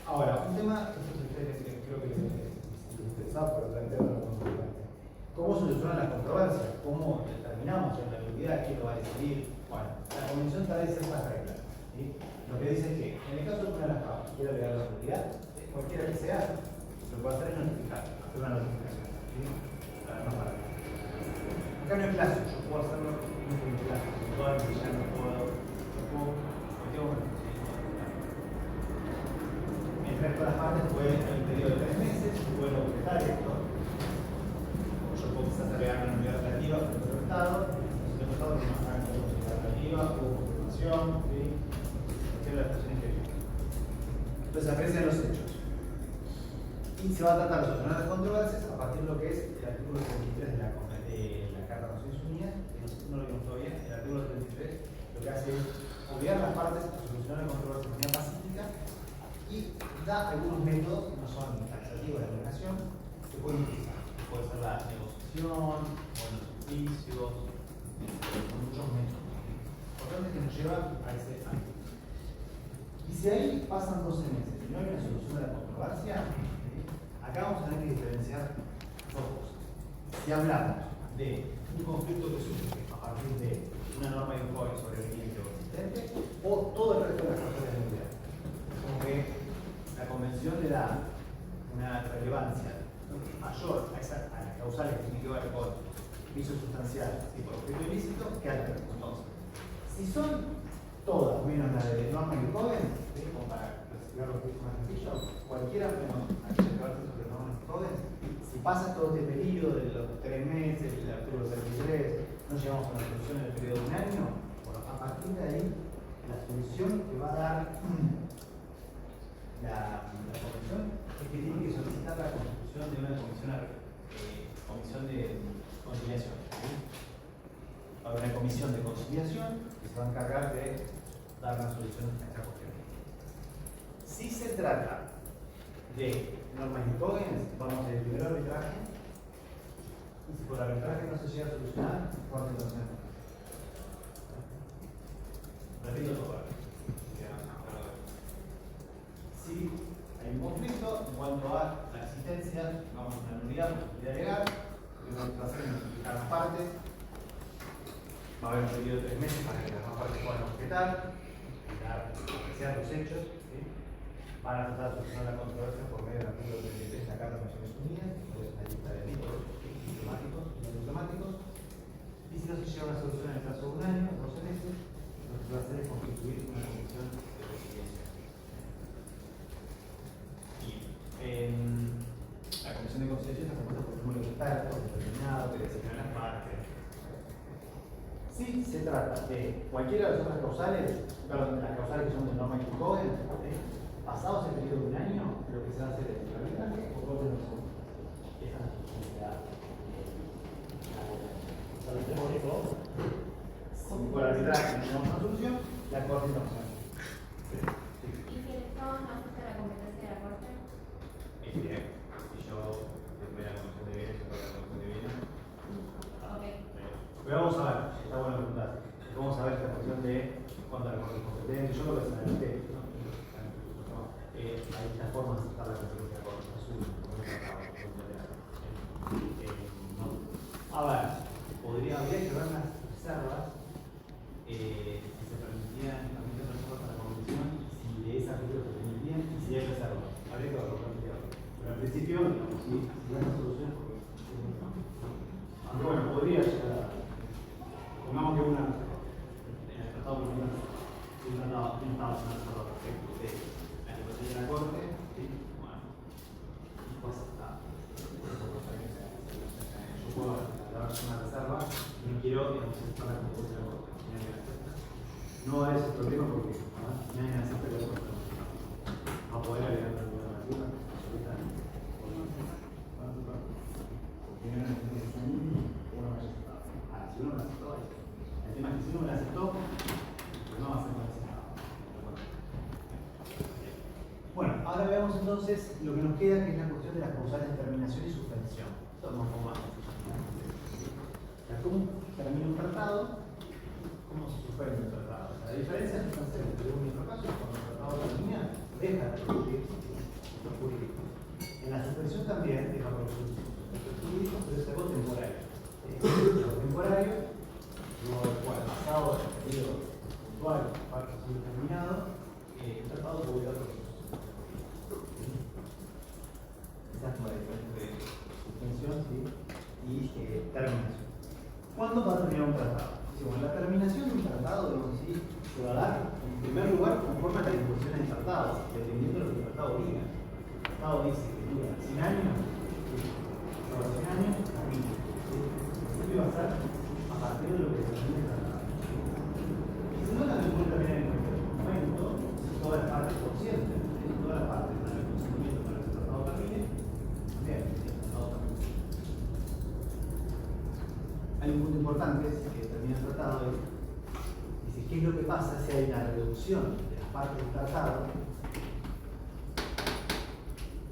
E: Ahora, un tema, esto creo que interesado, pero planteo una controversia. ¿Cómo solucionan las controversias? ¿Cómo determinamos en la nulidad quién lo va a decidir? Bueno, la convención establece ciertas reglas. ¿Sí? Lo que dice es que, en el caso de una de las partes quiere agregar la nulidad, cualquiera que sea, lo que va a hacer es notificar, hacer una notificación. ¿Sí? Para no parar. Acá no hay plazo, yo puedo hacerlo en un plazo. Puedo ya no puedo, cualquier momento. El resto de las partes fue en el periodo de 3 meses, puedo objetar esto. Yo puedo quizás agregar una nulidad relativa al otro Estado, si el Estado tiene más una nulidad relativa, hubo confirmación, ¿sí? Cualquiera de las expresiones que viene. Entonces aprecian los hechos. Y se va a tratar de solucionar las controversias a partir de lo que es el artículo 33 de la Carta de Naciones Unidas, que no lo vimos todavía. El artículo 33 lo que hace es obligar a las partes a solucionar la controversia de manera pacífica y da algunos métodos que no son taxativos de la obligación que pueden utilizar. Puede ser la negociación, o los juicios, con muchos métodos. Por tanto, que nos lleva a ese ámbito. Y si ahí pasan 12 meses y no hay una solución de la controversia, acá vamos a tener que diferenciar dos cosas. si hablamos de un conflicto que surge a partir de una norma de un código sobreviviente o existente, o todo el resto de las causales nucleares. Como que la convención le da una relevancia mayor a las causales que tienen que ver con vicio sustancial y por objeto ilícito que al resto. Entonces, si son todas menos la de norma y Cohen, como para clasificarlo un poco más sencillo, cualquiera menos aquella que versa sobre norma y Cohen, si pasa todo este periodo de los 3 meses, el artículo 33, no llegamos a la solución en el periodo de un año, bueno, a partir de ahí, la solución que va a dar la comisión es que tiene que solicitar la constitución de una comisión de conciliación. ¿Sí? Va a haber una comisión de conciliación que se va a encargar de dar una solución a esta cuestión. Si se trata de normas y códigos, vamos a ir primero al arbitraje. Y si por arbitraje no se llega a solucionar, Corte Internacional. Repito todo. Si hay un conflicto en cuanto a la existencia, vamos a una nulidad, legal, que va a hacer notificar las partes. Va a haber un periodo de 3 meses para que las demás partes puedan objetar, apreciar los hechos. ¿Sí? Van a tratar de solucionar la controversia por medio del artículo 33 de la Carta de Naciones Unidas, que es una lista de delitos diplomáticos y no diplomáticos. Y si no se llega a una solución en el plazo de un año, 12 meses, lo que se va a hacer es constituir una comisión de conciliación. Y la comisión de conciliación está compuesta por un número de expertos determinados que designan las partes. Si se trata de cualquiera de las otras causales, perdón, de las causales que son de norma y Cohen, pasados el periodo de un año, lo que se va a hacer es el arbitraje o corte de nosotros. Esa es la si por arbitraje no tenemos una solución, la corte internacional.
D: ¿Y si el Estado no ajusta la competencia de la Corte?
E: Es bien. Si yo tuve la comisión de bienes, yo tuve la comisión de bienes.
D: Ok.
E: Pero vamos a ver, está bueno preguntar. Vamos a ver esta cuestión de cuándo la corte competente. Yo lo personalmente, hay distintas formas de aceptar la competencia de la corte. A ver, habría que ver las reservas, si se permitían también reservas para la comisión, si de esa película se permitían y si hay reservas. Habría que verlo, pero al principio, digamos, si hay una solución, aunque bueno, podría llegar a. Pongamos que una. En el tratado por un tratado perfecto de la negociación de la corte, ¿sí? Bueno, pues está. Yo puedo dar una reserva y no quiero aceptar la competencia de la corte. No va a haber ese problema porque nadie acepta que la corte va a poder agregar una alternativa. Si uno lo aceptó, el tema es que si uno lo aceptó, pues no va a ser más aceptado. Bueno, ahora veamos entonces lo que nos queda, que es la cuestión de las causales de terminación y suspensión. Esto es un poco más. ¿Cómo termina un tratado? ¿Cómo se suspende un tratado? O sea, la diferencia sustancial entre uno y otro caso es cuando el tratado termina, deja de producir lo jurídico. En la suspensión también deja de producir lo jurídico, pero es algo temporario. Lo temporario, luego del cual pasado el periodo puntual, parte de determinado, el tratado puede dar procesos. Esa es como la diferencia entre suspensión, ¿sí? Y terminación. ¿Cuándo va a terminar un tratado? Bueno, la terminación de un tratado, digamos así, se va a dar en primer lugar conforme a las disposiciones del tratado, dependiendo de lo que el tratado diga. El tratado dice que dura 100 años, sobre 100 años, termina. Esto va a ser a partir de lo que se determine el tratado. Y si no, también puede terminar en cualquier momento, si todas las partes conscientes, si todas las partes dan el consentimiento para que el tratado termine, también el tratado termina. Hay un punto importante, que termina el tratado, dice, ¿qué es lo que pasa si hay una reducción de las partes del tratado?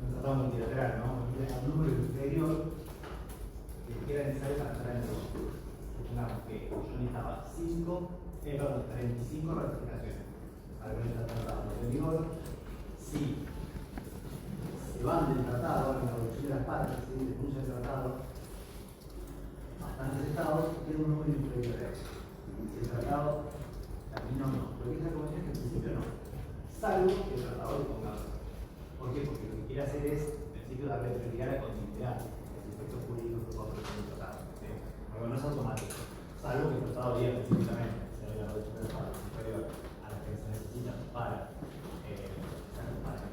E: Un tratado multilateral, ¿no? Un número inferior que era necesario para entrar en el negocio. Supongamos que yo necesitaba 35 ratificaciones para ver el tratado en vigor. Si se van del tratado, la reducción de las partes, ¿sí? Denuncia el tratado, bastantes estados tienen un número inferior de eso. Si el tratado terminó o no. Lo que dice la Convención es que en principio no. Salvo que el tratado le ponga. ¿Por qué? Porque lo que quiere hacer es, en principio, darle prioridad a la continuidad de los efectos jurídicos que pueda producir el tratado. ¿Sí? Pero no es automático. Salvo que el tratado diga específicamente, se haya la superior a las que se necesitan para que el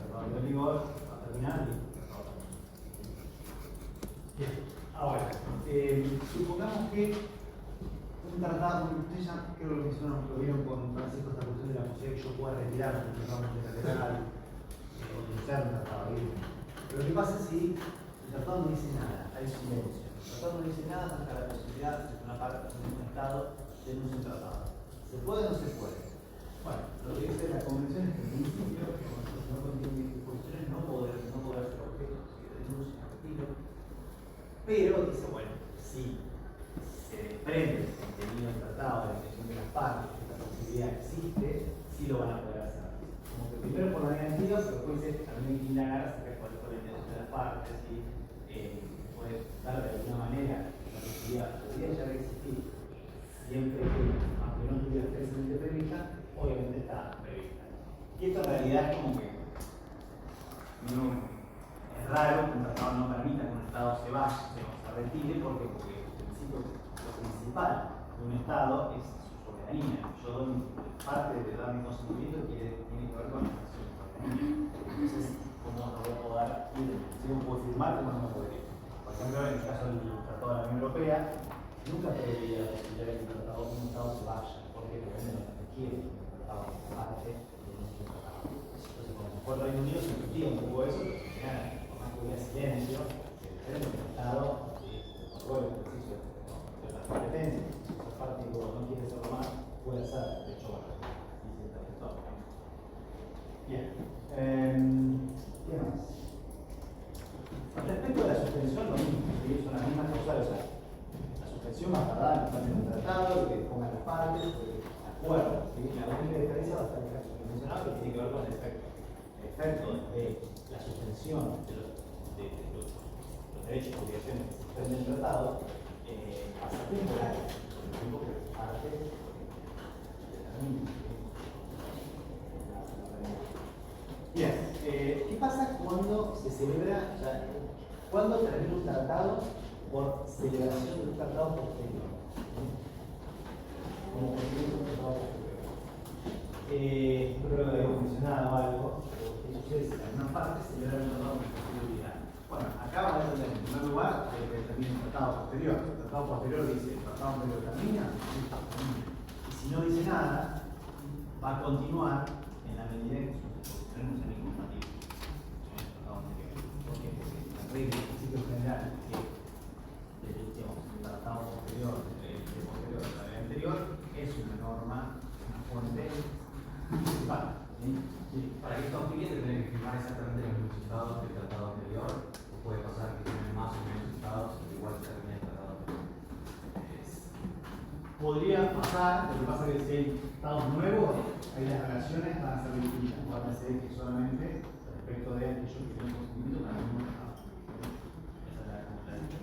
E: tratado de vigor va a terminar y el tratado también. Bien, ahora, supongamos que un tratado, ustedes ya creo que lo mencionaron, lo vieron con Francisco, esta cuestión de la posibilidad que yo pueda retirar un tratado multilateral o utilizar un tratado libre. Pero ¿qué pasa si el tratado no dice nada? Hay silencio. El tratado no dice nada hasta la posibilidad de una parte de un Estado denuncia un tratado. ¿Se puede o no se puede? Bueno, lo que dice la Convención es que en principio, no contiene disposiciones, no poder ser objeto de denuncia, retiro. Pero dice, bueno, si se desprende el contenido del tratado, de la intención de las partes, esta posibilidad existe, sí lo van a poder hacer. Como que primero por la negativa, pero después también hay que indagar acerca de cuál fue la intención de las partes y puede dar de alguna manera la posibilidad podría llegar a existir siempre que, aunque no estuviera expresamente prevista, obviamente está prevista. Y esto en realidad es como que es raro que un tratado no permita que un Estado se vaya, se retire, porque en principio lo principal de un Estado es su soberanía. Yo doy parte de dar mi consentimiento tiene que ver con la soberanía. Entonces, ¿cómo no voy a poder ir? Si no puedo firmar, ¿cómo no me puedo ir? Por ejemplo, en el caso del Tratado de la Unión Europea, nunca preveía la posibilidad de que un Estado se vaya, porque depende de lo que quiere que un Estado se parte de nuestro tratado. Entonces, cuando se fue al Reino Unido, se discutía un poco eso, porque por más que hubiera silencio, se diferente del Estado, control el ejercicio de las competencias, si esa parte no quiere hacerlo más, puede hacer, de hecho, bueno, dice el Estado. Bien. ¿Qué más? Respecto a la suspensión, lo mismo, ¿sí? Son las mismas cosas, o sea, la suspensión va a tardar en estar en un tratado, que pongan las partes, de acuerdo, ¿sí? La única diferencia va a estar en el caso que mencionaba, que tiene que ver con el efecto. El efecto de la suspensión de los derechos y obligaciones que se suspenden del tratado pasa temporario, por el tiempo que las partes determinen. Bien, ¿qué pasa cuando se celebra, o sea, cuando termina un tratado por celebración de un tratado posterior? Como consecuencia de un tratado posterior. Creo que habíamos mencionado algo, pero ¿qué sucede si en una parte celebran un tratado con posterioridad? Bueno, acá va a depender, en primer lugar, de que termine un tratado posterior. El tratado posterior dice, ¿el tratado posterior termina? Sí, termina. Y si no dice nada, va a continuar en la medida en que no sean incompatibles. ¿Por qué? Porque la regla, el principio general que el tratado posterior a la anterior es una norma, una fuente principal. ¿Sí?
G: Para que esto aplique, se tienen que firmar exactamente los mismos estados del tratado anterior, o puede pasar que tienen más o menos estados, pero igual se termina el tratado anterior.
E: Podría pasar, lo que pasa es que si hay estados nuevos, ahí las relaciones van a ser distintas, van a ser que solamente respecto de aquellos que tienen consentimiento para el mismo estado. Esa es la diferencia.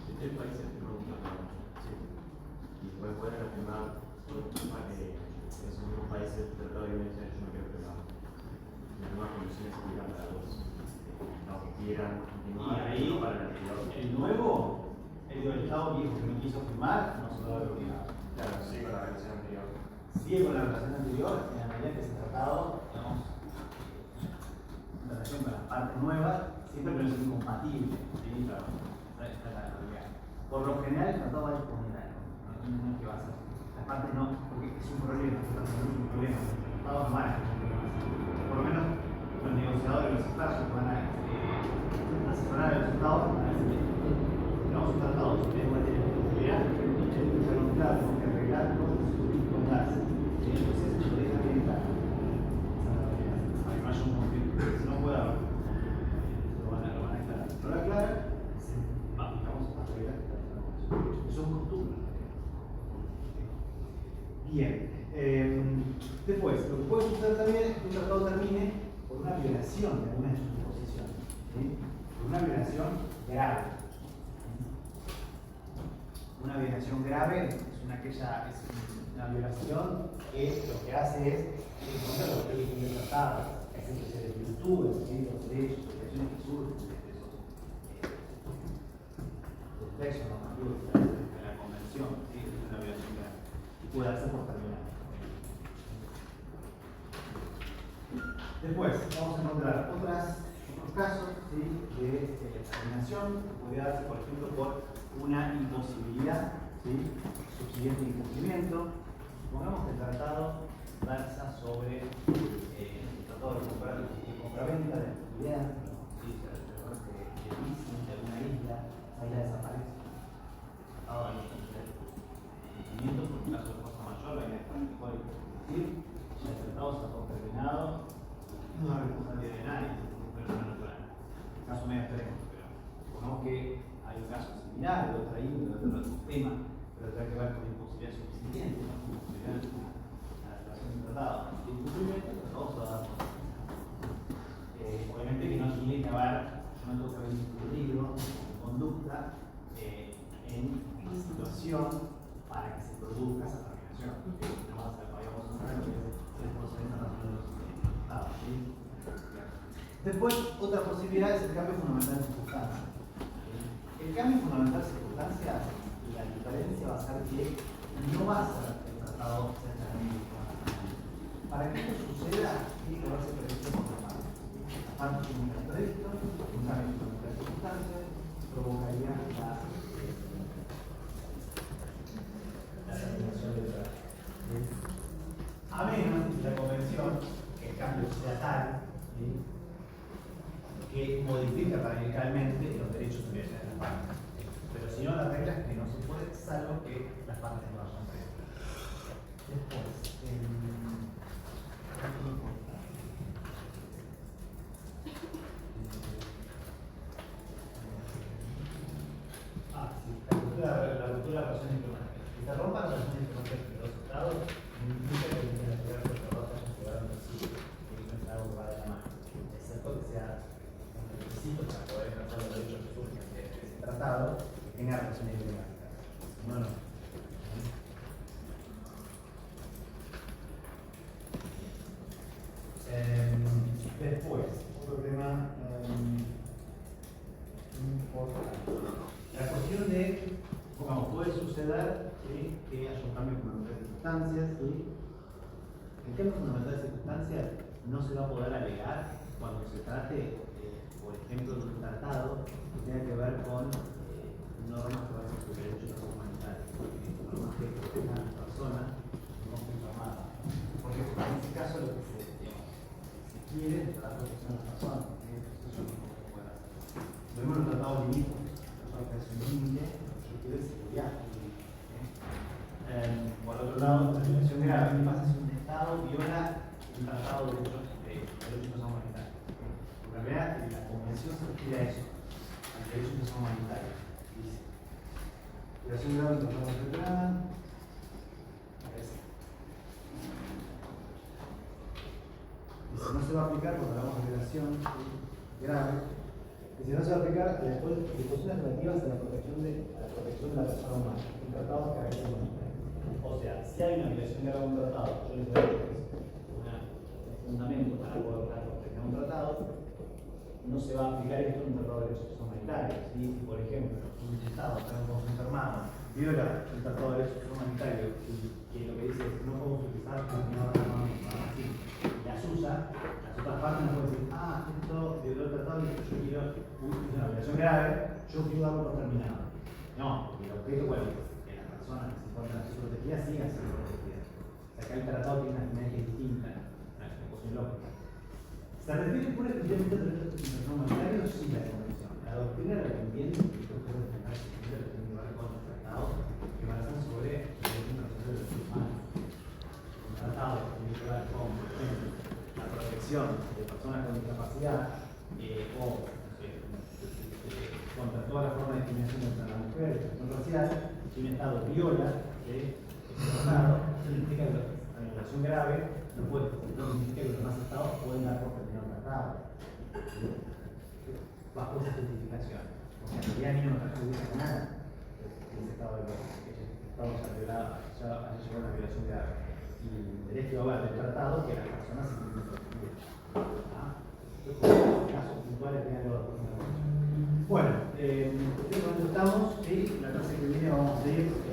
G: Si tres países firman un tratado, sí, y después pueden firmar esos mismos países el tratado de violencia, yo no quiero firmar. Las nuevas condiciones se aplican para los estados que quieran continuar,
E: Y ahí,
G: para el anterior.
E: el nuevo, el del estado viejo que no quiso firmar, no se lo va a obligar.
G: Claro, sí, con la relación anterior.
E: Sigue con la relación anterior, en la medida que ese tratado, digamos, en relación con las partes nuevas, siempre no es incompatible. ¿Sí? Claro, esta es la realidad. Por lo general, el tratado va a disponer algo, no es que va a ser. Las partes no, porque es un problema, es un problema. Los tratados no van a ser problemas. Por lo menos los negociadores, los expertos que van a asesorar a los estados van a decir, tenemos un tratado sobre materia de seguridad, tenemos que arreglar cosas con gas. Entonces, lo dejan bien claro. Para que no haya un conflicto, si no puede haber. Lo van a aclarar. No lo aclaran, vamos a arreglar. Son costumbres. Bien. Después, lo que puede suceder también es que un tratado termine por una violación de alguna de sus disposiciones. ¿Sí? Por una violación grave. violación grave es una violación que lo que hace es encontrar los derechos tratados, es decir, que se desvirtúen los derechos, obligaciones que surgen de esos textos normativos de la Convención, ¿sí? Es una violación grave y puede darse por terminada. Después vamos a encontrar otros casos, ¿sí?, de terminación que podría darse, por ejemplo, por una imposibilidad, ¿sí?, subsiguiente incumplimiento. Supongamos que el tratado versa sobre el tratado de compraventa de actividad, ¿sí?, de leasing de alguna isla, esa isla desaparece. El tratado de incumplimiento por un caso de fuerza mayor, la isla está en el código, es decir, ya el tratado se ha terminado, no hay responsabilidad de nadie, es un fenómeno natural. Caso medio extremo, pero supongamos que hay un caso similar de otra índole, de otro sistema, pero tiene que ver con imposibilidad suficiente, ¿no? Imposibilidad de la relación del tratado. Y el incumplimiento, el tratado se va a dar por obviamente que no tiene que haber, yo no tengo que haber incurrido en conducta en situación para que se produzca esa terminación. No va a ser, vayamos a ver lo que es el procedimiento nacional de los estados, ¿sí? Después, otra posibilidad es el cambio fundamental de circunstancias. El cambio fundamental de circunstancias, la diferencia va a ser que no va a ser el tratado centralmente. Para que esto suceda, tiene que haberse previsto por la parte. La parte tiene que haber previsto, un cambio fundamental de circunstancias provocaría la terminación del tratado. A menos que la convención, que el cambio sea tal, ¿sí?, que modifica radicalmente los derechos que tienen las partes. Pero si no, la regla es que no se puede, salvo que las partes no hayan previsto. Después, la ruptura de la relación diplomática. Si se rompan las relaciones diplomáticas entre los estados, implica que el internacional de trabajo haya llegado a un principio, que no es algo que va de la mano, excepto que sea requisitos para poder ejercer los derechos que surgen de ese tratado que tenga relaciones diplomáticas. No, no. Después, otro tema importante. La cuestión de, como puede suceder, ¿sí?, que haya un cambio fundamental de circunstancias, ¿sí? El cambio fundamental de circunstancias no se va a poder alegar cuando se trate, por ejemplo, de un tratado que tenga que ver con normas que basan sobre derechos humanitarios, normas que protejan a las personas no informadas. Porque en este caso lo que se quiere es la protección de las personas. Eso no se puede hacer. Vemos los tratados limítrofes, que es un límite, yo quiero es seguridad. Por otro lado, la violación grave, ¿qué pasa si un Estado viola un tratado de derechos humanitarios? Porque en realidad la convención se refiere a eso, al derecho humanitario. Dice, violación grave del tratado federal. Dice, no se va a aplicar cuando hablamos de violación grave. Dice, no se va a aplicar a las disposiciones relativas a la protección de la persona humana, un tratado de carácter humanitario. O sea, si hay una violación grave de un tratado, yo les doy un fundamento para poder proteger un tratado, no se va a aplicar esto en un tratado de derechos humanitarios. ¿Sí? Si, por ejemplo, un Estado está en un conflicto armado, viola el tratado de derechos humanitarios y que lo que dice es que no podemos utilizar determinadas armas así, las usa, las otras partes no pueden decir, esto violó el tratado y yo quiero una violación grave, yo quiero darlo por terminado. No, porque el objeto cuál es, que las personas que se encuentran así protegidas sigan siendo protegidas. O sea, que el tratado tiene una finalidad distinta, una explicación lógica. ¿Se refiere pura exclusivamente a derechos humanitarios? Sí, la convención. La doctrina la que entiende que yo puedo defender que tiene que ver con los tratados que versan sobre el derecho internacional de los derechos humanos. Un tratado que tiene que ver con, por ejemplo, la protección de personas con discapacidad o contra toda la forma de discriminación contra la mujer, discriminación racial, si un Estado viola ese tratado, eso significa que la violación grave no puede, no significa que los demás Estados pueden dar por terminado el tratado. Bajo esa justificación. O sea, en realidad a mí no me perjudica nada ese Estado de estamos ante una violación de derecho del tratado que las personas se tienen protegidas. Casos puntuales que algo de. Bueno, cuando estamos, ¿sí? La clase que viene vamos a seguir.